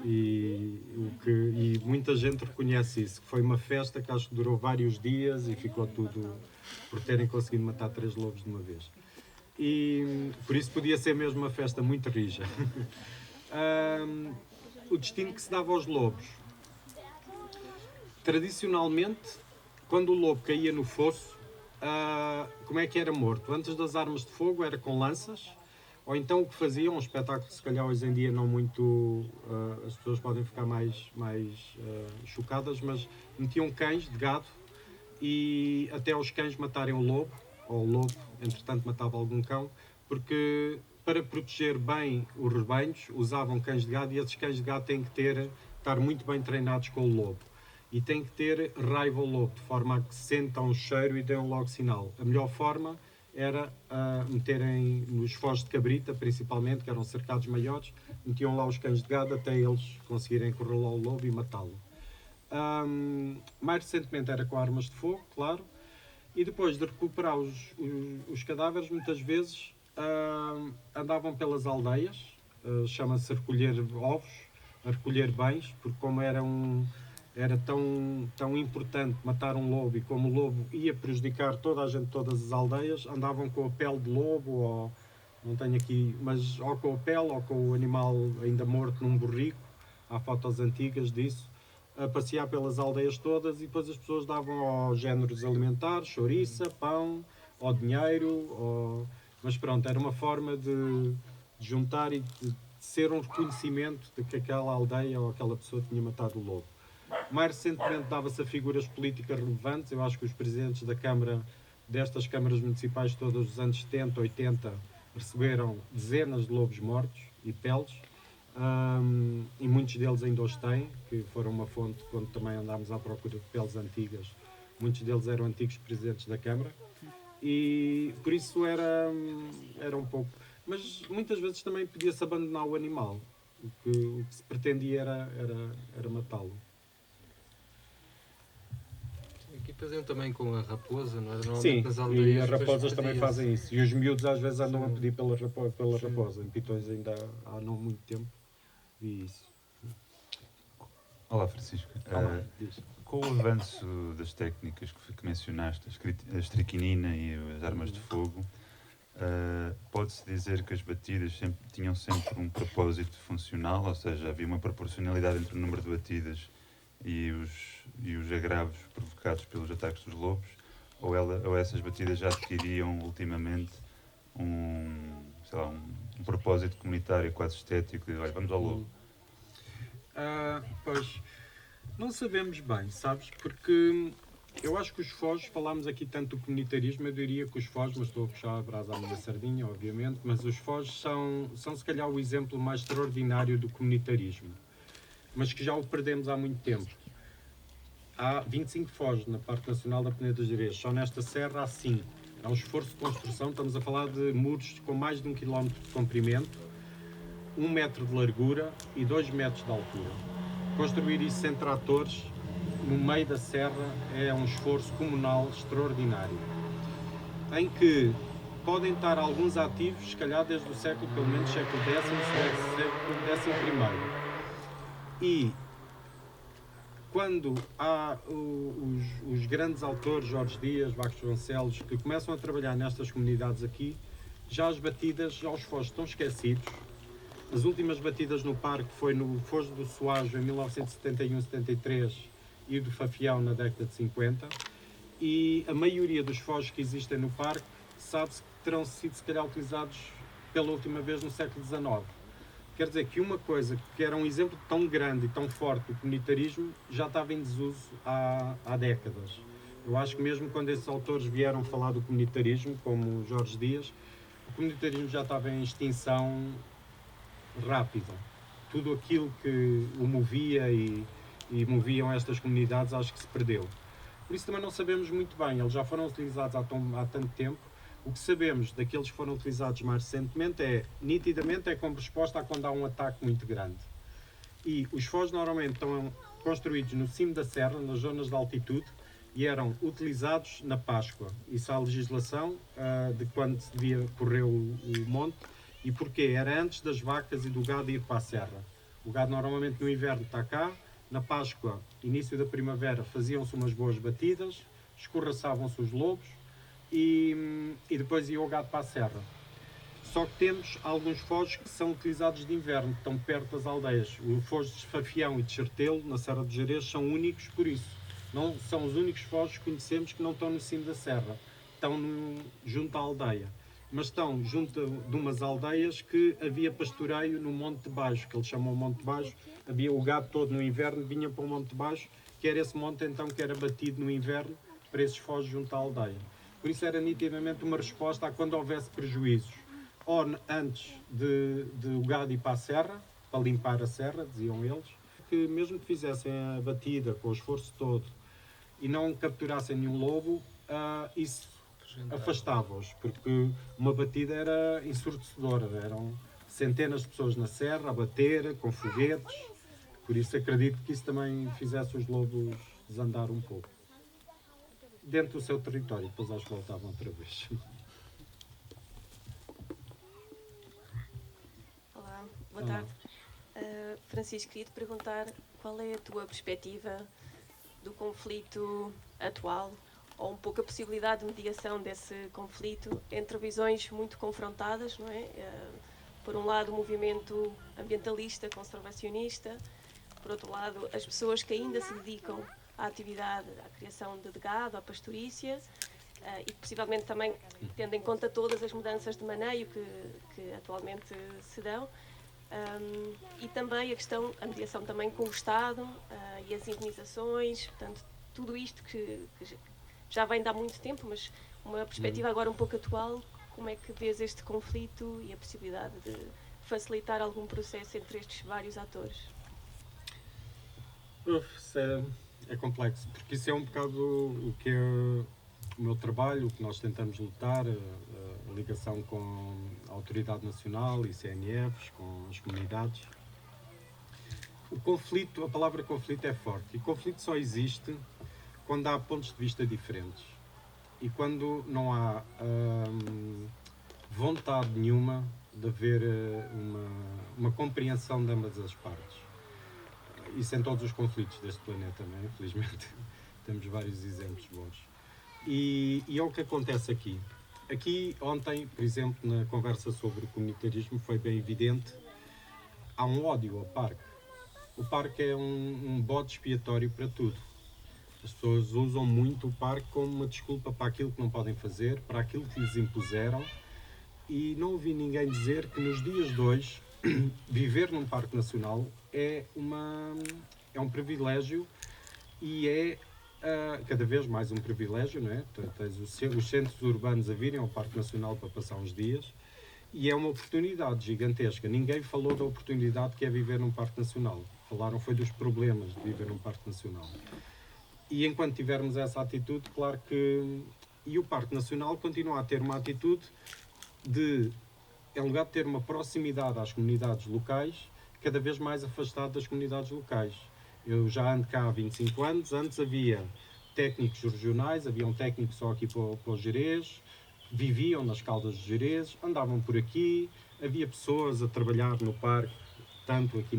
E muita gente reconhece isso, que foi uma festa que acho que durou vários dias e ficou tudo por terem conseguido matar 3 lobos de uma vez. E por isso podia ser mesmo uma festa muito rija. O destino que se dava aos lobos. Tradicionalmente, quando o lobo caía no fosso, como é que era morto? Antes das armas de fogo era com lanças, ou então o que faziam, um espetáculo se calhar hoje em dia não muito, as pessoas podem ficar mais chocadas, mas metiam cães de gado e até os cães matarem o lobo, ou o lobo, entretanto, matava algum cão, porque para proteger bem os rebanhos usavam cães de gado e esses cães de gado têm que estar muito bem treinados com o lobo. E têm que ter raiva ao lobo, de forma a que sentam o cheiro e dêem logo sinal. A melhor forma era meterem nos fogos de cabrita, principalmente, que eram cercados maiores, metiam lá os cães de gado até eles conseguirem correr lá o lobo e matá-lo. Mais recentemente era com armas de fogo, claro, e depois de recuperar os cadáveres, muitas vezes andavam pelas aldeias, chama-se recolher ovos, a recolher bens, porque como era tão importante matar um lobo e como o lobo ia prejudicar toda a gente, todas as aldeias, andavam com a pele de lobo, ou não tenho aqui, mas ou com a pele ou com o animal ainda morto num borrico, há fotos antigas disso, a passear pelas aldeias todas e depois as pessoas davam aos géneros alimentares, chouriça, pão, ou dinheiro, mas pronto, era uma forma de juntar e de ser um reconhecimento de que aquela aldeia ou aquela pessoa tinha matado o lobo. Mais recentemente dava-se a figuras políticas relevantes. Eu acho que os presidentes da Câmara, destas câmaras municipais todas dos anos 70, 80, receberam dezenas de lobos mortos e peles. E muitos deles ainda os têm, que foram uma fonte quando também andámos à procura de peles antigas. Muitos deles eram antigos presidentes da Câmara. E por isso era um pouco... Mas muitas vezes também podia-se abandonar o animal. O que se pretendia era matá-lo. Aqui faziam também com a raposa, não era? Normalmente Sim, nas aldeias, e as raposas também pediam-se. fazem isso. E os miúdos às vezes andam a Sim. pedir pela Sim. raposa. Em Pitões ainda há não muito tempo vi isso. Olá, Francisco. Diz. Com o avanço das técnicas que mencionaste, a estriquinina e as armas de fogo, pode-se dizer que as batidas tinham sempre um propósito funcional, ou seja, havia uma proporcionalidade entre o número de batidas e os agravos provocados pelos ataques dos lobos, ou essas batidas já adquiriam ultimamente um propósito comunitário quase estético de, olha, vamos ao lobo. Pois, não sabemos bem, sabes? Porque eu acho que os Foz, falámos aqui tanto do comunitarismo, eu diria que os Foz, mas estou a puxar a brasa à minha sardinha, obviamente, mas os Foz são se calhar o exemplo mais extraordinário do comunitarismo, mas que já o perdemos há muito tempo. Há 25 Foz na Parque Nacional da Peneda dos Jerez, só nesta serra há 5. É um esforço de construção, estamos a falar de muros com mais de 1 km de comprimento, 1 metro de largura e 2 metros de altura. Construir isso sem tratores, no meio da serra, é um esforço comunal extraordinário, em que podem estar alguns ativos, se calhar desde o século, pelo menos século X, século XI. E quando há os grandes autores, Jorge Dias, Vasconcelos, que começam a trabalhar nestas comunidades aqui, já as batidas, já os fogos estão esquecidos. As últimas batidas no parque foi no Foz do Soajo em 1971-73 e do Fafião na década de 50. E a maioria dos fogos que existem no parque sabe-se que terão sido se calhar utilizados pela última vez no século XIX. Quer dizer que uma coisa que era um exemplo tão grande e tão forte do comunitarismo já estava em desuso há décadas. Eu acho que mesmo quando esses autores vieram falar do comunitarismo, como Jorge Dias, o comunitarismo já estava em extinção rápida. Tudo aquilo que o movia e moviam estas comunidades, acho que se perdeu. Por isso também não sabemos muito bem, eles já foram utilizados há tanto tempo. O que sabemos daqueles que foram utilizados mais recentemente nitidamente, como resposta a quando há um ataque muito grande. E os fogos normalmente estão construídos no cimo da serra, nas zonas de altitude, e eram utilizados na Páscoa. Isso há legislação de quando se devia correr o monte. E porquê? Era antes das vacas e do gado ir para a serra. O gado normalmente no inverno está cá, na Páscoa, início da primavera, faziam-se umas boas batidas, escorraçavam-se os lobos e depois ia o gado para a serra. Só que temos alguns fogos que são utilizados de inverno, que estão perto das aldeias. Os fogos de Esfafião e de Chertelo, na Serra do Gerês, são únicos por isso. Não são os únicos fogos que conhecemos que não estão no cimo da serra. Estão junto à aldeia. Mas estão junto de umas aldeias que havia pastoreio no Monte de Baixo, que eles chamam Monte de Baixo. Havia o gado todo no inverno, vinha para o Monte de Baixo, que era esse monte então que era batido no inverno para esses fogos junto à aldeia. Por isso era nitidamente uma resposta a quando houvesse prejuízos. Ou antes de o gado ir para a serra, para limpar a serra, diziam eles, que mesmo que fizessem a batida com o esforço todo e não capturassem nenhum lobo, isso afastava-os, porque uma batida era ensurdecedora, eram centenas de pessoas na serra a bater, com foguetes, por isso acredito que isso também fizesse os lobos desandar um pouco. Dentro do seu território, depois acho que voltavam outra vez. Olá, boa tarde. Francisco, queria te perguntar qual é a tua perspectiva do conflito atual, ou um pouco a possibilidade de mediação desse conflito entre visões muito confrontadas, não é? Por um lado, o movimento ambientalista, conservacionista, por outro lado, as pessoas que ainda se dedicam à atividade, à criação de gado, à pastorícia, e possivelmente também tendo em conta todas as mudanças de maneio que atualmente se dão, e também a mediação também com o Estado e as indenizações, portanto, tudo isto que já vem de há muito tempo, mas uma perspectiva agora um pouco atual. Como é que vês este conflito e a possibilidade de facilitar algum processo entre estes vários atores? Isso é complexo, porque isso é um bocado o que é o meu trabalho, o que nós tentamos lutar, a ligação com a Autoridade Nacional e CNFs, com as comunidades. O conflito, a palavra conflito é forte, e conflito só existe quando há pontos de vista diferentes e quando não há vontade nenhuma de haver uma compreensão de ambas as partes. Isso em todos os conflitos deste planeta, não é? Infelizmente temos vários exemplos bons. E é o que acontece aqui. Aqui ontem, por exemplo, na conversa sobre o comunitarismo, foi bem evidente, há um ódio ao parque. O parque é um bode expiatório para tudo. As pessoas usam muito o parque como uma desculpa para aquilo que não podem fazer, para aquilo que lhes impuseram, e não ouvi ninguém dizer que nos dias de hoje viver num parque nacional é um privilégio, e é cada vez mais um privilégio, não é? Tens os centros urbanos a virem ao Parque Nacional para passar uns dias, e é uma oportunidade gigantesca. Ninguém falou da oportunidade que é viver num Parque Nacional. Falaram foi dos problemas de viver num Parque Nacional. E enquanto tivermos essa atitude, claro que... E o Parque Nacional continua a ter uma atitude de, em lugar de ter uma proximidade às comunidades locais, cada vez mais afastado das comunidades locais. Eu já ando cá há 25 anos, antes havia técnicos regionais, havia um técnico só aqui para o Gerês, viviam nas Caldas de Gerês, andavam por aqui, havia pessoas a trabalhar no parque, tanto aqui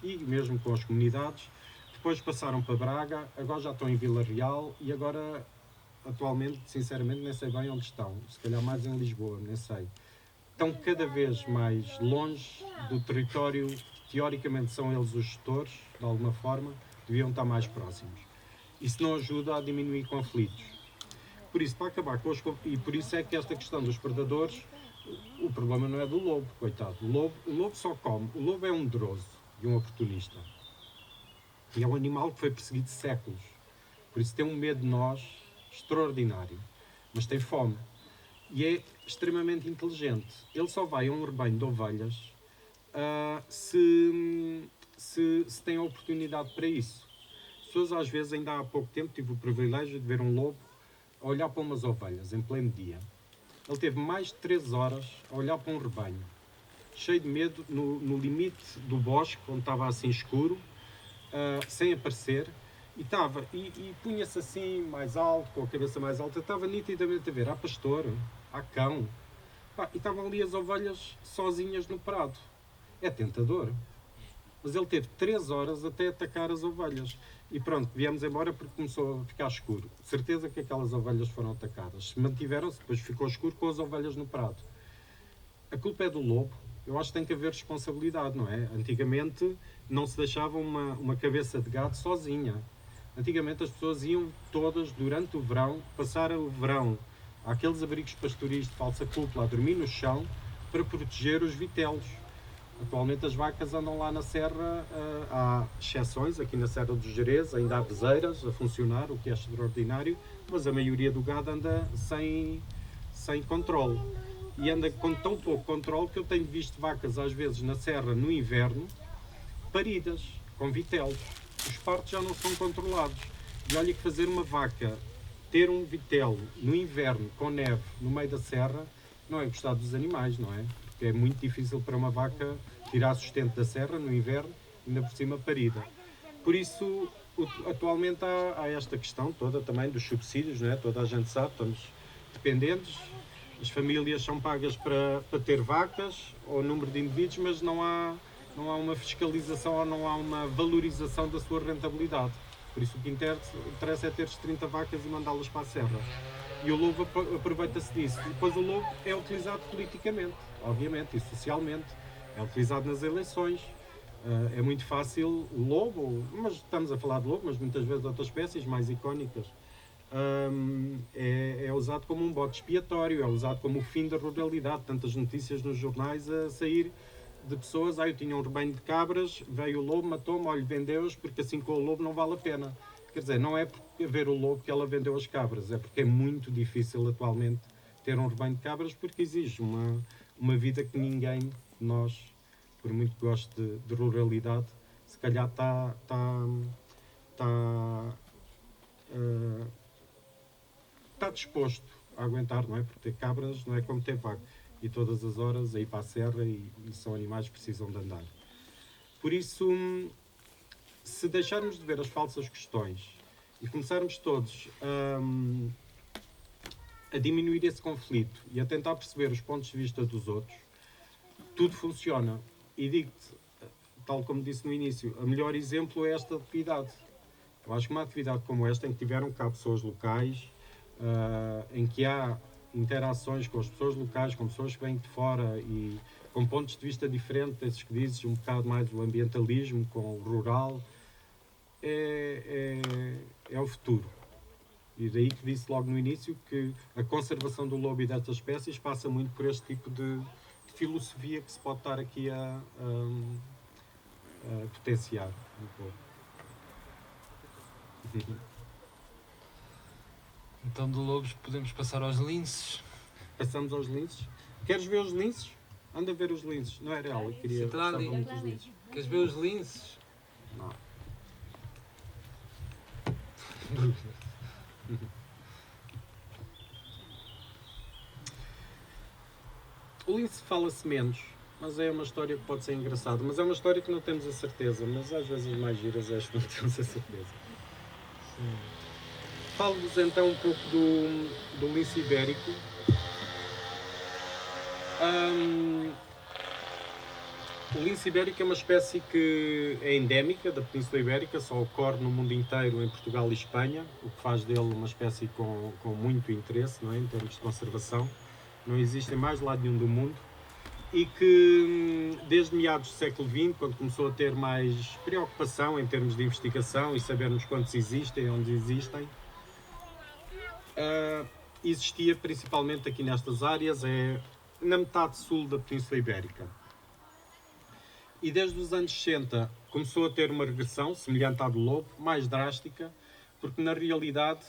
e mesmo com as comunidades. Depois passaram para Braga, agora já estão em Vila Real e agora, atualmente, sinceramente, nem sei bem onde estão. Se calhar mais em Lisboa, nem sei. Estão cada vez mais longe do território, teoricamente são eles os gestores, de alguma forma, deviam estar mais próximos. Isso não ajuda a diminuir conflitos. Por isso, para acabar com e por isso é que esta questão dos predadores, o problema não é do lobo, coitado. O lobo só come. O lobo é um medroso e um oportunista. E é um animal que foi perseguido séculos. Por isso tem um medo de nós extraordinário. Mas tem fome. E é extremamente inteligente. Ele só vai a um rebanho de ovelhas se têm a oportunidade para isso. As pessoas, às vezes, ainda há pouco tempo, tive o privilégio de ver um lobo a olhar para umas ovelhas em pleno dia. Ele teve mais de 3 horas a olhar para um rebanho, cheio de medo, no limite do bosque, onde estava assim escuro, sem aparecer, e punha-se assim mais alto, com a cabeça mais alta, estava nitidamente a ver, há pastor, há cão, e estavam ali as ovelhas sozinhas no prado. É tentador. Mas ele teve 3 horas até atacar as ovelhas. E pronto, viemos embora porque começou a ficar escuro. Certeza que aquelas ovelhas foram atacadas. Se mantiveram-se, depois ficou escuro com as ovelhas no prado. A culpa é do lobo. Eu acho que tem que haver responsabilidade, não é? Antigamente não se deixava uma cabeça de gado sozinha. Antigamente as pessoas iam todas, durante o verão, passar o verão àqueles abrigos pastoris de falsa cúpula, a dormir no chão, para proteger os vitelos. Atualmente as vacas andam lá na serra, há exceções, aqui na Serra dos Jerez, ainda há bezeiras a funcionar, o que é extraordinário, mas a maioria do gado anda sem controle. E anda com tão pouco controle que eu tenho visto vacas, às vezes, na serra, no inverno, paridas, com vitelos. Os partos já não são controlados. E olha que fazer uma vaca, ter um vitelo no inverno, com neve, no meio da serra, não é gostar dos animais, não é? Porque é muito difícil para uma vaca tirar sustento da serra no inverno, ainda por cima parida. Por isso, atualmente há esta questão toda também dos subsídios, não é? Toda a gente sabe, estamos dependentes, as famílias são pagas para ter vacas, ou número de indivíduos, mas não há uma fiscalização ou não há uma valorização da sua rentabilidade. Por isso o que interessa é ter 30 vacas e mandá-las para a serra. E o lobo aproveita-se disso. E depois o lobo é utilizado politicamente, obviamente, e socialmente. É utilizado nas eleições. É muito fácil o lobo, mas estamos a falar de lobo, mas muitas vezes de outras espécies mais icónicas. É usado como um bode expiatório, é usado como o fim da ruralidade. Tantas notícias nos jornais a sair de pessoas, eu tinha um rebanho de cabras, veio o lobo, matou-me, olha, vendeu-as, porque assim com o lobo não vale a pena. Quer dizer, não é por haver o lobo que ela vendeu as cabras, é porque é muito difícil atualmente ter um rebanho de cabras, porque exige uma vida que ninguém de nós, por muito que goste de ruralidade, se calhar está disposto a aguentar, não é? Porque ter cabras não é como ter vaca. E todas as horas a ir para a serra e são animais que precisam de andar. Por isso, se deixarmos de ver as falsas questões e começarmos todos a diminuir esse conflito e a tentar perceber os pontos de vista dos outros, tudo funciona. E digo-te, tal como disse no início, o melhor exemplo é esta atividade. Eu acho que uma atividade como esta, em que tiveram cá pessoas locais, em que há interações com as pessoas locais, com pessoas que vêm de fora e com pontos de vista diferentes desses que dizes, um bocado mais do ambientalismo com o rural, é o futuro. E daí que disse logo no início que a conservação do lobo e destas espécies passa muito por este tipo de filosofia que se pode estar aqui a potenciar um pouco. Então de lobos podemos passar aos linces. Passamos aos linces. Queres ver os linces? Anda a ver os linces. Não era ela, eu queria Está ali. muito os linces. Queres ver os linces? Não. O lince fala-se menos, mas é uma história que pode ser engraçada. Mas é uma história que não temos a certeza, mas às vezes as mais giras é as que não temos a certeza. Falo-vos então um pouco do lince ibérico. O lince ibérico é uma espécie que é endémica da Península Ibérica, só ocorre no mundo inteiro, em Portugal e Espanha, o que faz dele uma espécie com muito interesse, não é? Em termos de conservação. Não existe em mais lado nenhum do mundo. E que desde meados do século XX, quando começou a ter mais preocupação em termos de investigação e sabermos quantos existem e onde existem, existia principalmente aqui nestas áreas, na metade sul da Península Ibérica. E desde os anos 60 começou a ter uma regressão, semelhante à do lobo, mais drástica, porque na realidade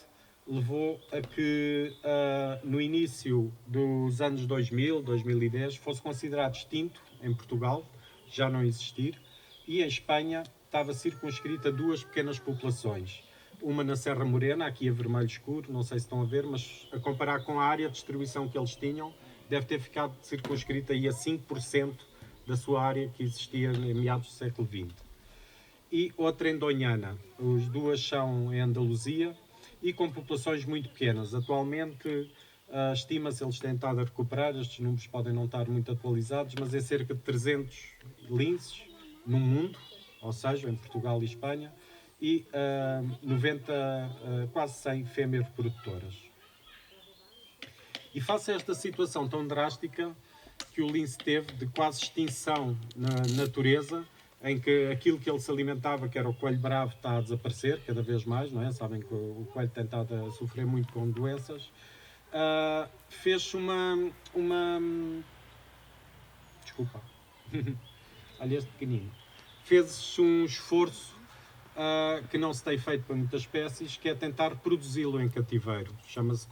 levou a que no início dos anos 2000, 2010, fosse considerado extinto em Portugal, já não existir, e em Espanha estava circunscrita a 2 pequenas populações. Uma na Serra Morena, aqui a vermelho escuro, não sei se estão a ver, mas a comparar com a área de distribuição que eles tinham, deve ter ficado circunscrita aí a 5% da sua área que existia em meados do século XX. E outra em Doñana. As duas são em Andaluzia e com populações muito pequenas. Atualmente, estima-se, eles têm estado a recuperar, estes números podem não estar muito atualizados, mas é cerca de 300 linces no mundo, ou seja, em Portugal e Espanha, e 90, quase 100 fêmeas reprodutoras. E face a esta situação tão drástica que o lince teve de quase extinção na natureza, em que aquilo que ele se alimentava, que era o coelho bravo, está a desaparecer cada vez mais, não é? Sabem que o coelho tem estado a sofrer muito com doenças. Fez-se desculpa. Olha este pequenino. Fez-se um esforço que não se tem feito para muitas espécies, que é tentar produzi-lo em cativeiro. Chama-se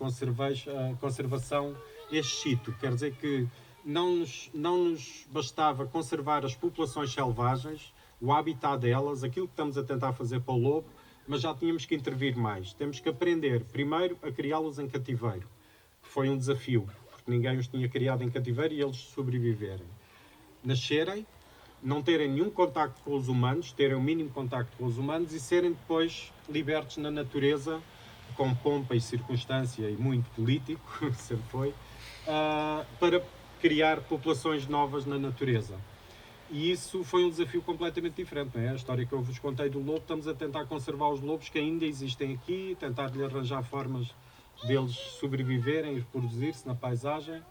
conservação ex situ. Quer dizer que não nos bastava conservar as populações selvagens, o habitat delas, aquilo que estamos a tentar fazer para o lobo, mas já tínhamos que intervir mais. Temos que aprender, primeiro, a criá-los em cativeiro, que foi um desafio, porque ninguém os tinha criado em cativeiro e eles sobreviverem. Nascerem, não terem nenhum contacto com os humanos, terem o mínimo contacto com os humanos e serem depois libertos na natureza, com pompa e circunstância e muito político, sempre foi, para criar populações novas na natureza. E isso foi um desafio completamente diferente, não é? A história que eu vos contei do lobo, estamos a tentar conservar os lobos que ainda existem aqui, tentar-lhe arranjar formas deles sobreviverem e reproduzir-se na paisagem,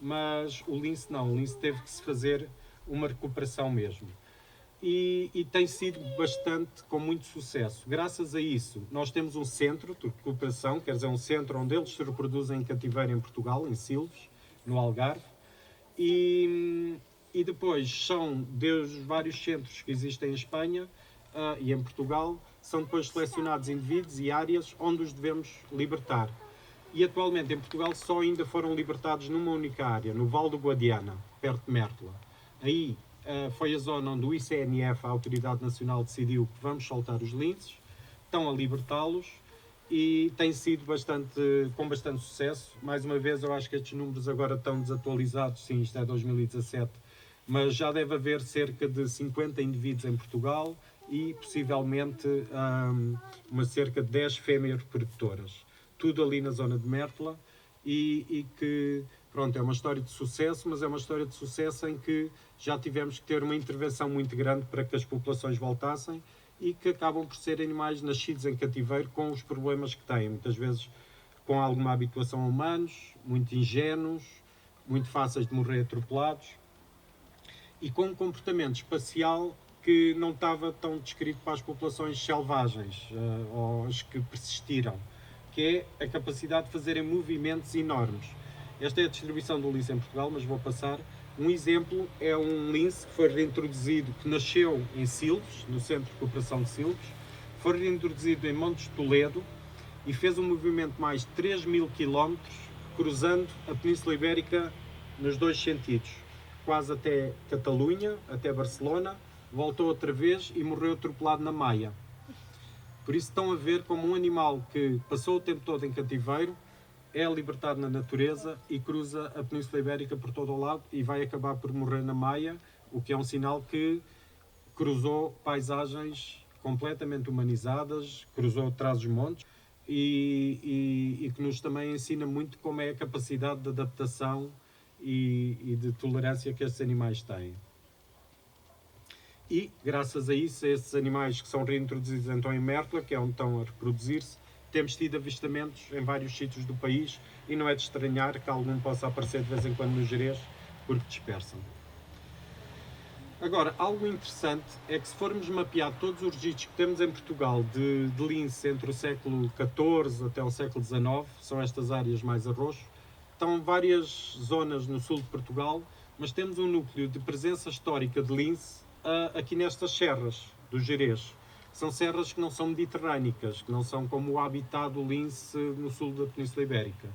mas o lince não, o lince teve que se fazer uma recuperação mesmo. E tem sido bastante, com muito sucesso. Graças a isso, nós temos um centro de recuperação, quer dizer, um centro onde eles se reproduzem em cativeiro em Portugal, em Silves, no Algarve, e depois são dos vários centros que existem em Espanha e em Portugal, são depois selecionados indivíduos e áreas onde os devemos libertar. E atualmente em Portugal só ainda foram libertados numa única área, no Val do Guadiana, perto de Mértola. Aí foi a zona onde o ICNF, a Autoridade Nacional, decidiu que vamos soltar os linces, estão a libertá-los e tem sido com bastante sucesso. Mais uma vez, eu acho que estes números agora estão desatualizados, sim, isto é 2017, mas já deve haver cerca de 50 indivíduos em Portugal e possivelmente cerca de 10 fêmeas reprodutoras. Tudo ali na zona de Mértola e que, pronto, é uma história de sucesso, mas é uma história de sucesso em que já tivemos que ter uma intervenção muito grande para que as populações voltassem e que acabam por ser animais nascidos em cativeiro com os problemas que têm, muitas vezes com alguma habituação a humanos, muito ingênuos, muito fáceis de morrer atropelados e com um comportamento espacial que não estava tão descrito para as populações selvagens ou as que persistiram, que é a capacidade de fazerem movimentos enormes. Esta é a distribuição do lince em Portugal, mas vou passar. Um exemplo é um lince que foi reintroduzido, que nasceu em Silves, no Centro de Recuperação de Silves, foi reintroduzido em Montes de Toledo e fez um movimento de mais de 3.000 km, cruzando a Península Ibérica nos dois sentidos, quase até Catalunha, até Barcelona, voltou outra vez e morreu atropelado na Maia. Por isso estão a ver como um animal que passou o tempo todo em cativeiro é libertado na natureza e cruza a Península Ibérica por todo o lado e vai acabar por morrer na Maia, o que é um sinal que cruzou paisagens completamente humanizadas, cruzou Trás-os-Montes e que nos também ensina muito como é a capacidade de adaptação e de tolerância que estes animais têm. E, graças a isso, a esses animais que são reintroduzidos então em Mértola, que é onde estão a reproduzir-se, temos tido avistamentos em vários sítios do país e não é de estranhar que algum possa aparecer de vez em quando no Gerês, porque dispersam. Agora, algo interessante é que se formos mapear todos os registros que temos em Portugal de lince entre o século XIV até o século XIX, são estas áreas mais a roxo, estão várias zonas no sul de Portugal, mas temos um núcleo de presença histórica de lince aqui nestas serras do Gerês. São serras que não são mediterrânicas, que não são como o habitat do lince no sul da Península Ibérica.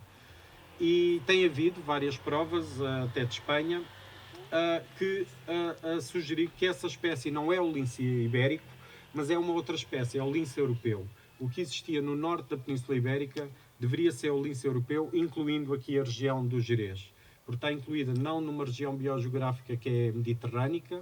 E tem havido várias provas, até de Espanha, a sugerir que essa espécie não é o lince ibérico, mas é uma outra espécie, é o lince europeu. O que existia no norte da Península Ibérica deveria ser o lince europeu, incluindo aqui a região do Gerês, porque está incluída não numa região biogeográfica que é mediterrânica,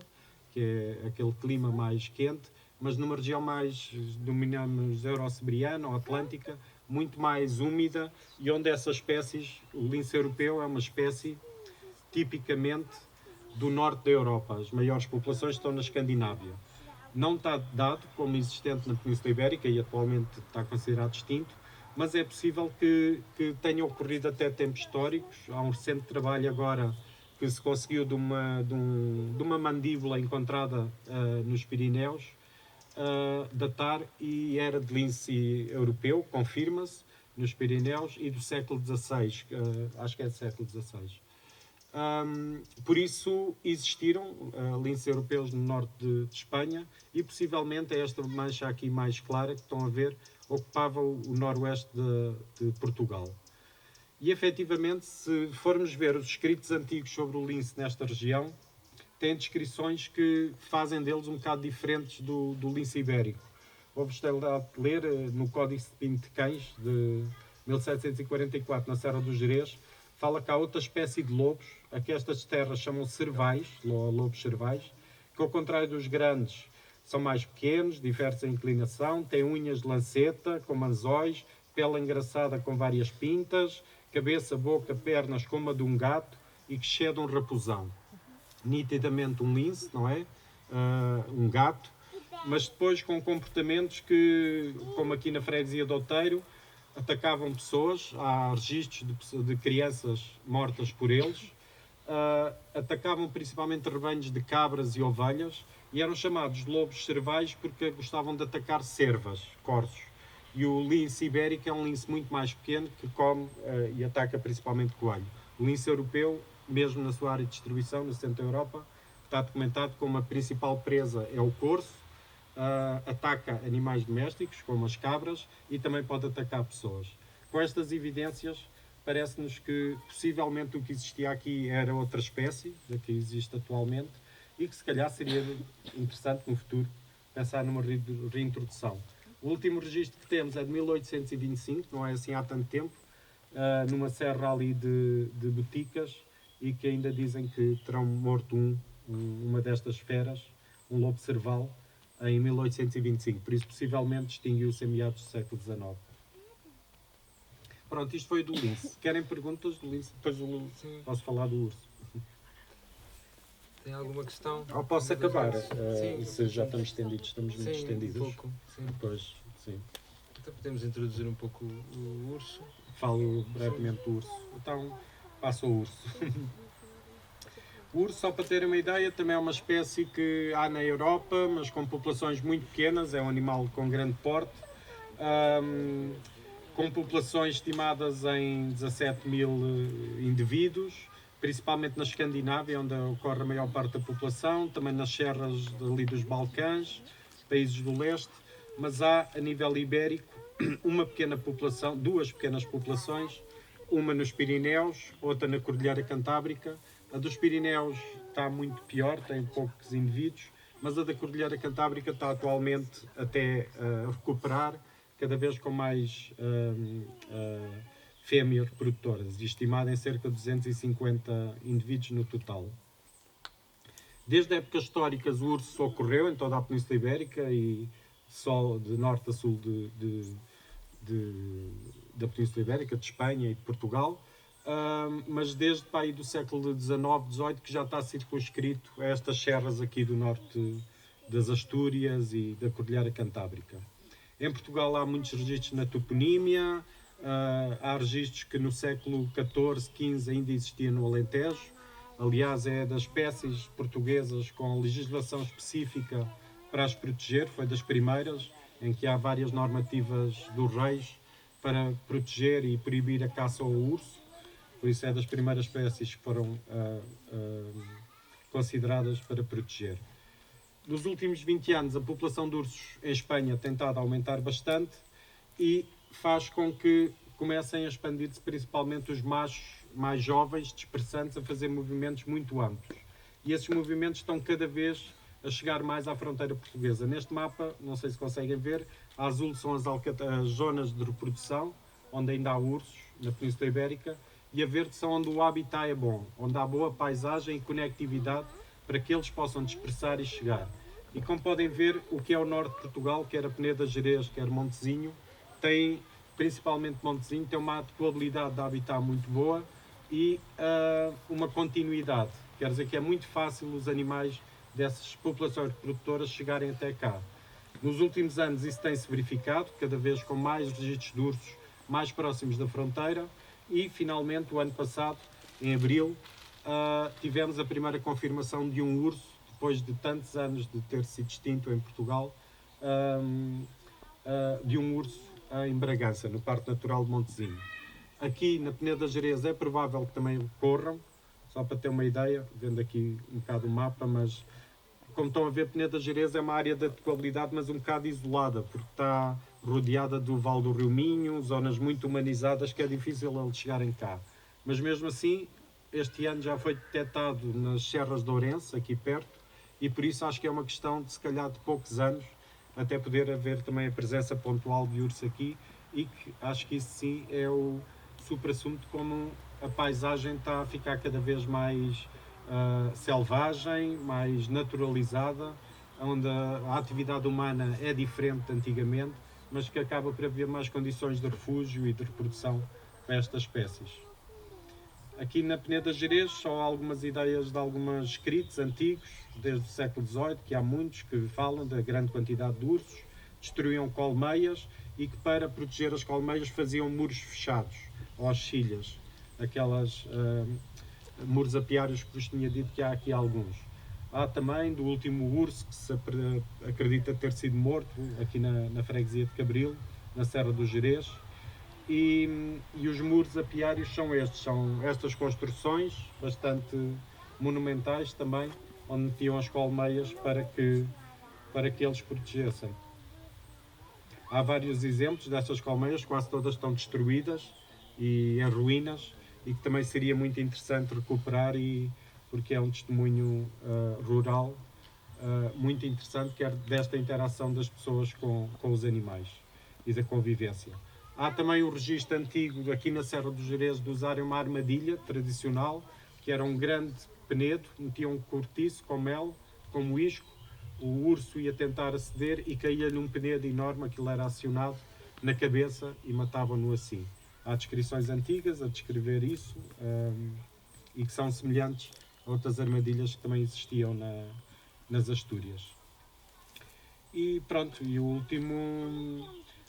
que é aquele clima mais quente, mas numa região mais, denominamos, euro-siberiana ou atlântica, muito mais úmida, e onde essas espécies, o lince europeu é uma espécie tipicamente do norte da Europa. As maiores populações estão na Escandinávia. Não está dado como existente na Península Ibérica e atualmente está considerado extinto, mas é possível que tenha ocorrido até tempos históricos. Há um recente trabalho agora que se conseguiu de uma mandíbula encontrada nos Pirineus, datar, e era de lince europeu, confirma-se, nos Pirineus, e do século XVI, acho que é do século XVI. Por isso existiram linces europeus no norte de Espanha, e possivelmente é esta mancha aqui mais clara que estão a ver, ocupava o noroeste de Portugal. E efetivamente, se formos ver os escritos antigos sobre o lince nesta região, têm descrições que fazem deles um bocado diferentes do lince ibérico. Vou-vos ler no Códice de Pinto de Cães, de 1744, na Serra do Gerês, fala que há outra espécie de lobos, a que estas terras chamam cervais, lobos cervais, que ao contrário dos grandes, são mais pequenos, diversos em inclinação, têm unhas de lanceta, com anzóis, pele engraçada com várias pintas, cabeça, boca, pernas como a de um gato e que excede um raposão. Nitidamente um lince, não é? Um gato, mas depois com comportamentos que, como aqui na freguesia de Outeiro, atacavam pessoas. Há registros de crianças mortas por eles. Atacavam principalmente rebanhos de cabras e ovelhas e eram chamados de lobos cervais porque gostavam de atacar cervas, corços. E o lince ibérico é um lince muito mais pequeno que come e ataca principalmente coelho. O lince europeu, mesmo na sua área de distribuição, no centro da Europa, está documentado como a principal presa é o corço, ataca animais domésticos, como as cabras, e também pode atacar pessoas. Com estas evidências, parece-nos que possivelmente o que existia aqui era outra espécie, da que existe atualmente, e que se calhar seria interessante no futuro pensar numa reintrodução. O último registro que temos é de 1825, não é assim há tanto tempo, numa serra ali de Boticas, e que ainda dizem que terão morto uma destas feras, um lobo cerval, em 1825. Por isso, possivelmente, extinguiu-se em meados do século XIX. Pronto, isto foi do lince. Querem perguntas do lince? Depois posso falar do urso. Tem alguma questão? Ou posso acabar? Sim. Se já estamos estendidos, estamos muito estendidos. Um pouco. Sim. Depois, sim. Então podemos introduzir um pouco o urso. Falo brevemente do urso. Então, passo ao urso. O urso, só para terem uma ideia, também é uma espécie que há na Europa, mas com populações muito pequenas. É um animal com grande porte, com populações estimadas em 17 mil indivíduos, principalmente na Escandinávia, onde ocorre a maior parte da população, também nas serras ali dos Balcãs, países do leste, mas há, a nível ibérico, uma pequena população, duas pequenas populações, uma nos Pirineus, outra na Cordilheira Cantábrica. A dos Pirineus está muito pior, tem poucos indivíduos, mas a da Cordilheira Cantábrica está atualmente até a recuperar, cada vez com mais fêmeas reprodutoras, estimada em cerca de 250 indivíduos no total. Desde épocas históricas o urso ocorreu em toda a Península Ibérica e só de norte a sul da Península Ibérica, de Espanha e de Portugal, mas desde aí do século XIX, XVIII, que já está circunscrito a estas serras aqui do norte das Astúrias e da Cordilheira Cantábrica. Em Portugal há muitos registros na toponímia, há registros que no século XIV, XV ainda existiam no Alentejo. Aliás, é das espécies portuguesas com legislação específica para as proteger, foi das primeiras, em que há várias normativas dos reis para proteger e proibir a caça ao urso. Por isso é das primeiras espécies que foram consideradas para proteger. Nos últimos 20 anos, a população de ursos em Espanha tem estado a aumentar bastante e faz com que comecem a expandir-se principalmente os machos mais jovens, dispersantes, a fazer movimentos muito amplos. e esses movimentos estão cada vez a chegar mais à fronteira portuguesa. Neste mapa, não sei se conseguem ver, a azul são as zonas de reprodução, onde ainda há ursos, na Península Ibérica, e a verde são onde o habitat é bom, onde há boa paisagem e conectividade para que eles possam dispersar e chegar. E como podem ver, o que é o norte de Portugal, quer a Peneda Gerês, quer Montezinho, tem, principalmente Montezinho, tem uma atualidade de habitat muito boa e uma continuidade. Quer dizer que é muito fácil os animais dessas populações reprodutoras chegarem até cá. Nos últimos anos isso tem-se verificado, cada vez com mais registros de ursos mais próximos da fronteira e, finalmente, o ano passado, em abril, tivemos a primeira confirmação de um urso, depois de tantos anos de ter sido extinto em Portugal, de um urso em Bragança, no Parque Natural de Montezinho. Aqui na Peneda Gerês é provável que também ocorram, só para ter uma ideia, vendo aqui um bocado o mapa, mas como estão a ver, Peneda Gerês é uma área de atualidade, mas um bocado isolada, porque está rodeada do Vale do Rio Minho, zonas muito humanizadas que é difícil eles chegarem cá. Mas mesmo assim, este ano já foi detectado nas Serras de Ourense, aqui perto, e por isso acho que é uma questão de, se calhar, de poucos anos, até poder haver também a presença pontual de urso aqui, e que acho que isso sim é o supra-assunto, como a paisagem está a ficar cada vez mais selvagem, mais naturalizada, onde a atividade humana é diferente de antigamente, mas que acaba por haver mais condições de refúgio e de reprodução para estas espécies. Aqui na Peneda Gerês só há algumas ideias de alguns escritos antigos, desde o século XVIII, que há muitos que falam da grande quantidade de ursos, destruíam colmeias e que para proteger as colmeias faziam muros fechados, ou xilhas, aquelas muros apiários que vos tinha dito que há aqui alguns. Há também do último urso que se acredita ter sido morto aqui na freguesia de Cabril, na Serra do Gerês, e os muros apiários são estes, são estas construções bastante monumentais também, onde metiam as colmeias para que eles protegessem. Há vários exemplos destas colmeias, quase todas estão destruídas e em ruínas, e que também seria muito interessante recuperar, porque é um testemunho rural muito interessante, que é desta interação das pessoas com os animais e da convivência. Há também o registro antigo aqui na Serra do Gerês de usarem uma armadilha tradicional, que era um grande penedo, metiam um cortiço com mel, como isco, o urso ia tentar aceder e caía-lhe um penedo enorme, aquilo era acionado na cabeça e matavam-no assim. Há descrições antigas a descrever isso e que são semelhantes a outras armadilhas que também existiam nas Astúrias. E pronto, e o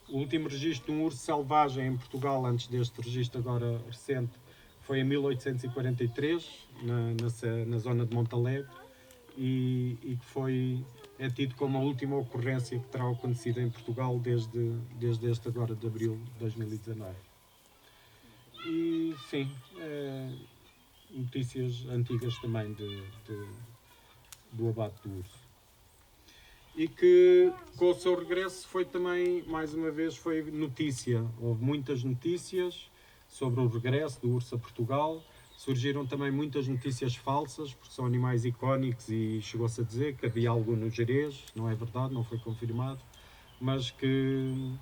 último registro de um urso selvagem em Portugal, antes deste registro agora recente, foi em 1843, na zona de Montalegre, e que é tido como a última ocorrência que terá acontecido em Portugal desde este agora de abril de 2019. E sim, notícias antigas também do abate do urso. E que com o seu regresso foi também, mais uma vez, foi notícia. Houve muitas notícias sobre o regresso do urso a Portugal. Surgiram também muitas notícias falsas, porque são animais icónicos e chegou-se a dizer que havia algo no Gerês, não é verdade, não foi confirmado, mas que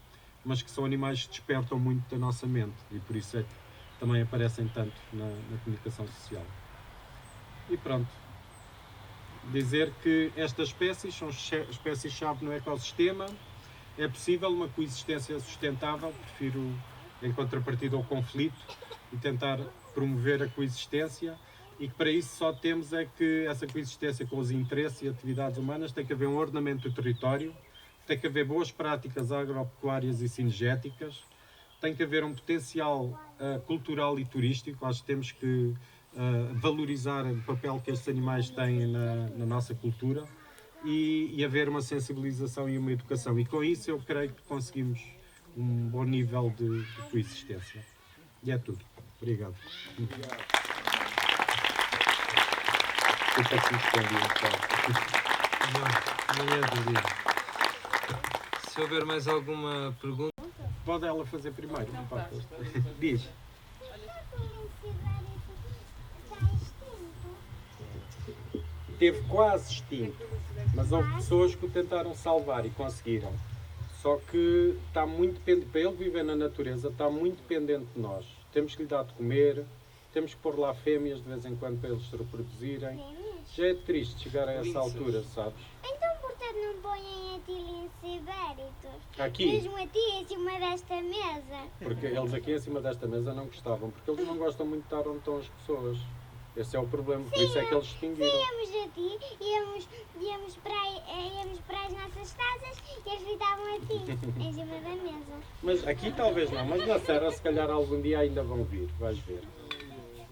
são animais que despertam muito da nossa mente e por isso é que também aparecem tanto na comunicação social. E pronto. Dizer que estas espécies são espécies-chave no ecossistema, é possível uma coexistência sustentável, prefiro em contrapartida ao conflito e tentar promover a coexistência, e que para isso só temos é que essa coexistência com os interesses e atividades humanas tem que haver um ordenamento do território, tem que haver boas práticas agropecuárias e cinegéticas, tem que haver um potencial cultural e turístico. Acho que temos que valorizar o papel que estes animais têm na nossa cultura e haver uma sensibilização e uma educação. E com isso eu creio que conseguimos um bom nível de coexistência. E é tudo. Obrigado. Se houver mais alguma pergunta... Pode ela fazer primeiro. Não pode. Diz. teve quase extinto, mas houve pessoas que o tentaram salvar e conseguiram. Só que está muito para ele viver na natureza, está muito dependente de nós. Temos que lhe dar de comer, temos que pôr lá fêmeas de vez em quando para eles se reproduzirem. Já é triste chegar a essa altura, sabes? Então por que não põem a ti lince ibéricos? Aqui, Mesmo a ti em cima desta mesa. porque eles aqui em cima desta mesa não gostavam, porque eles não gostam muito de estar onde estão as pessoas. Esse é o problema, por isso é que eles se extinguiram. Íamos a ti, íamos para as nossas casas e eles gritavam a ti em cima da mesa. Mas aqui talvez não, mas na serra se calhar algum dia ainda vão vir, vais ver.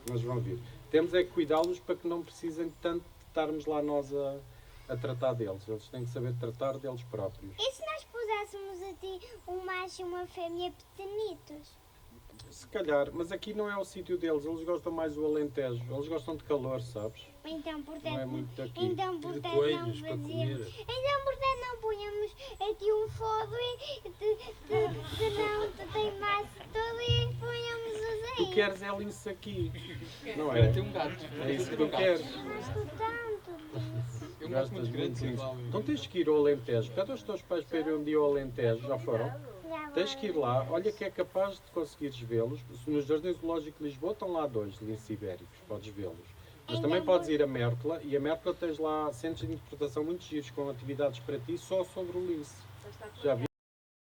Mas vão vir. Temos é que cuidá-los para que não precisem tanto de estarmos lá nós a tratar deles. Eles têm que saber tratar deles próprios. E se nós puséssemos a ti um macho e uma fêmea pequenitos? Se calhar, mas aqui não é o sítio deles, eles gostam mais do Alentejo, eles gostam de calor, sabes? Então portanto, Não é muito daqui. então E de portanto coelhos não para fazíamos. comer. Então portanto não punhamos aqui um fogo e de não te teimasse todo e punhamos os aí. Tu queres é lince aqui, não é? Tem um gato. É isso que tu queres. Gosto tanto disso. É um gato Gostas muito grande, muito igual. lince. Então tens que ir ao Alentejo, pede aos teus pais para irem um dia ao Alentejo, já foram? Já Tens que ir lá, olha que é capaz de conseguires vê-los. Nos Jardins Zoológicos de Lisboa estão lá 2 lince ibéricos, podes vê-los. Mas também podes ir a Mértola, e a Mértola tens lá centros de interpretação muito giros, com atividades para ti só sobre o lince. Já vi?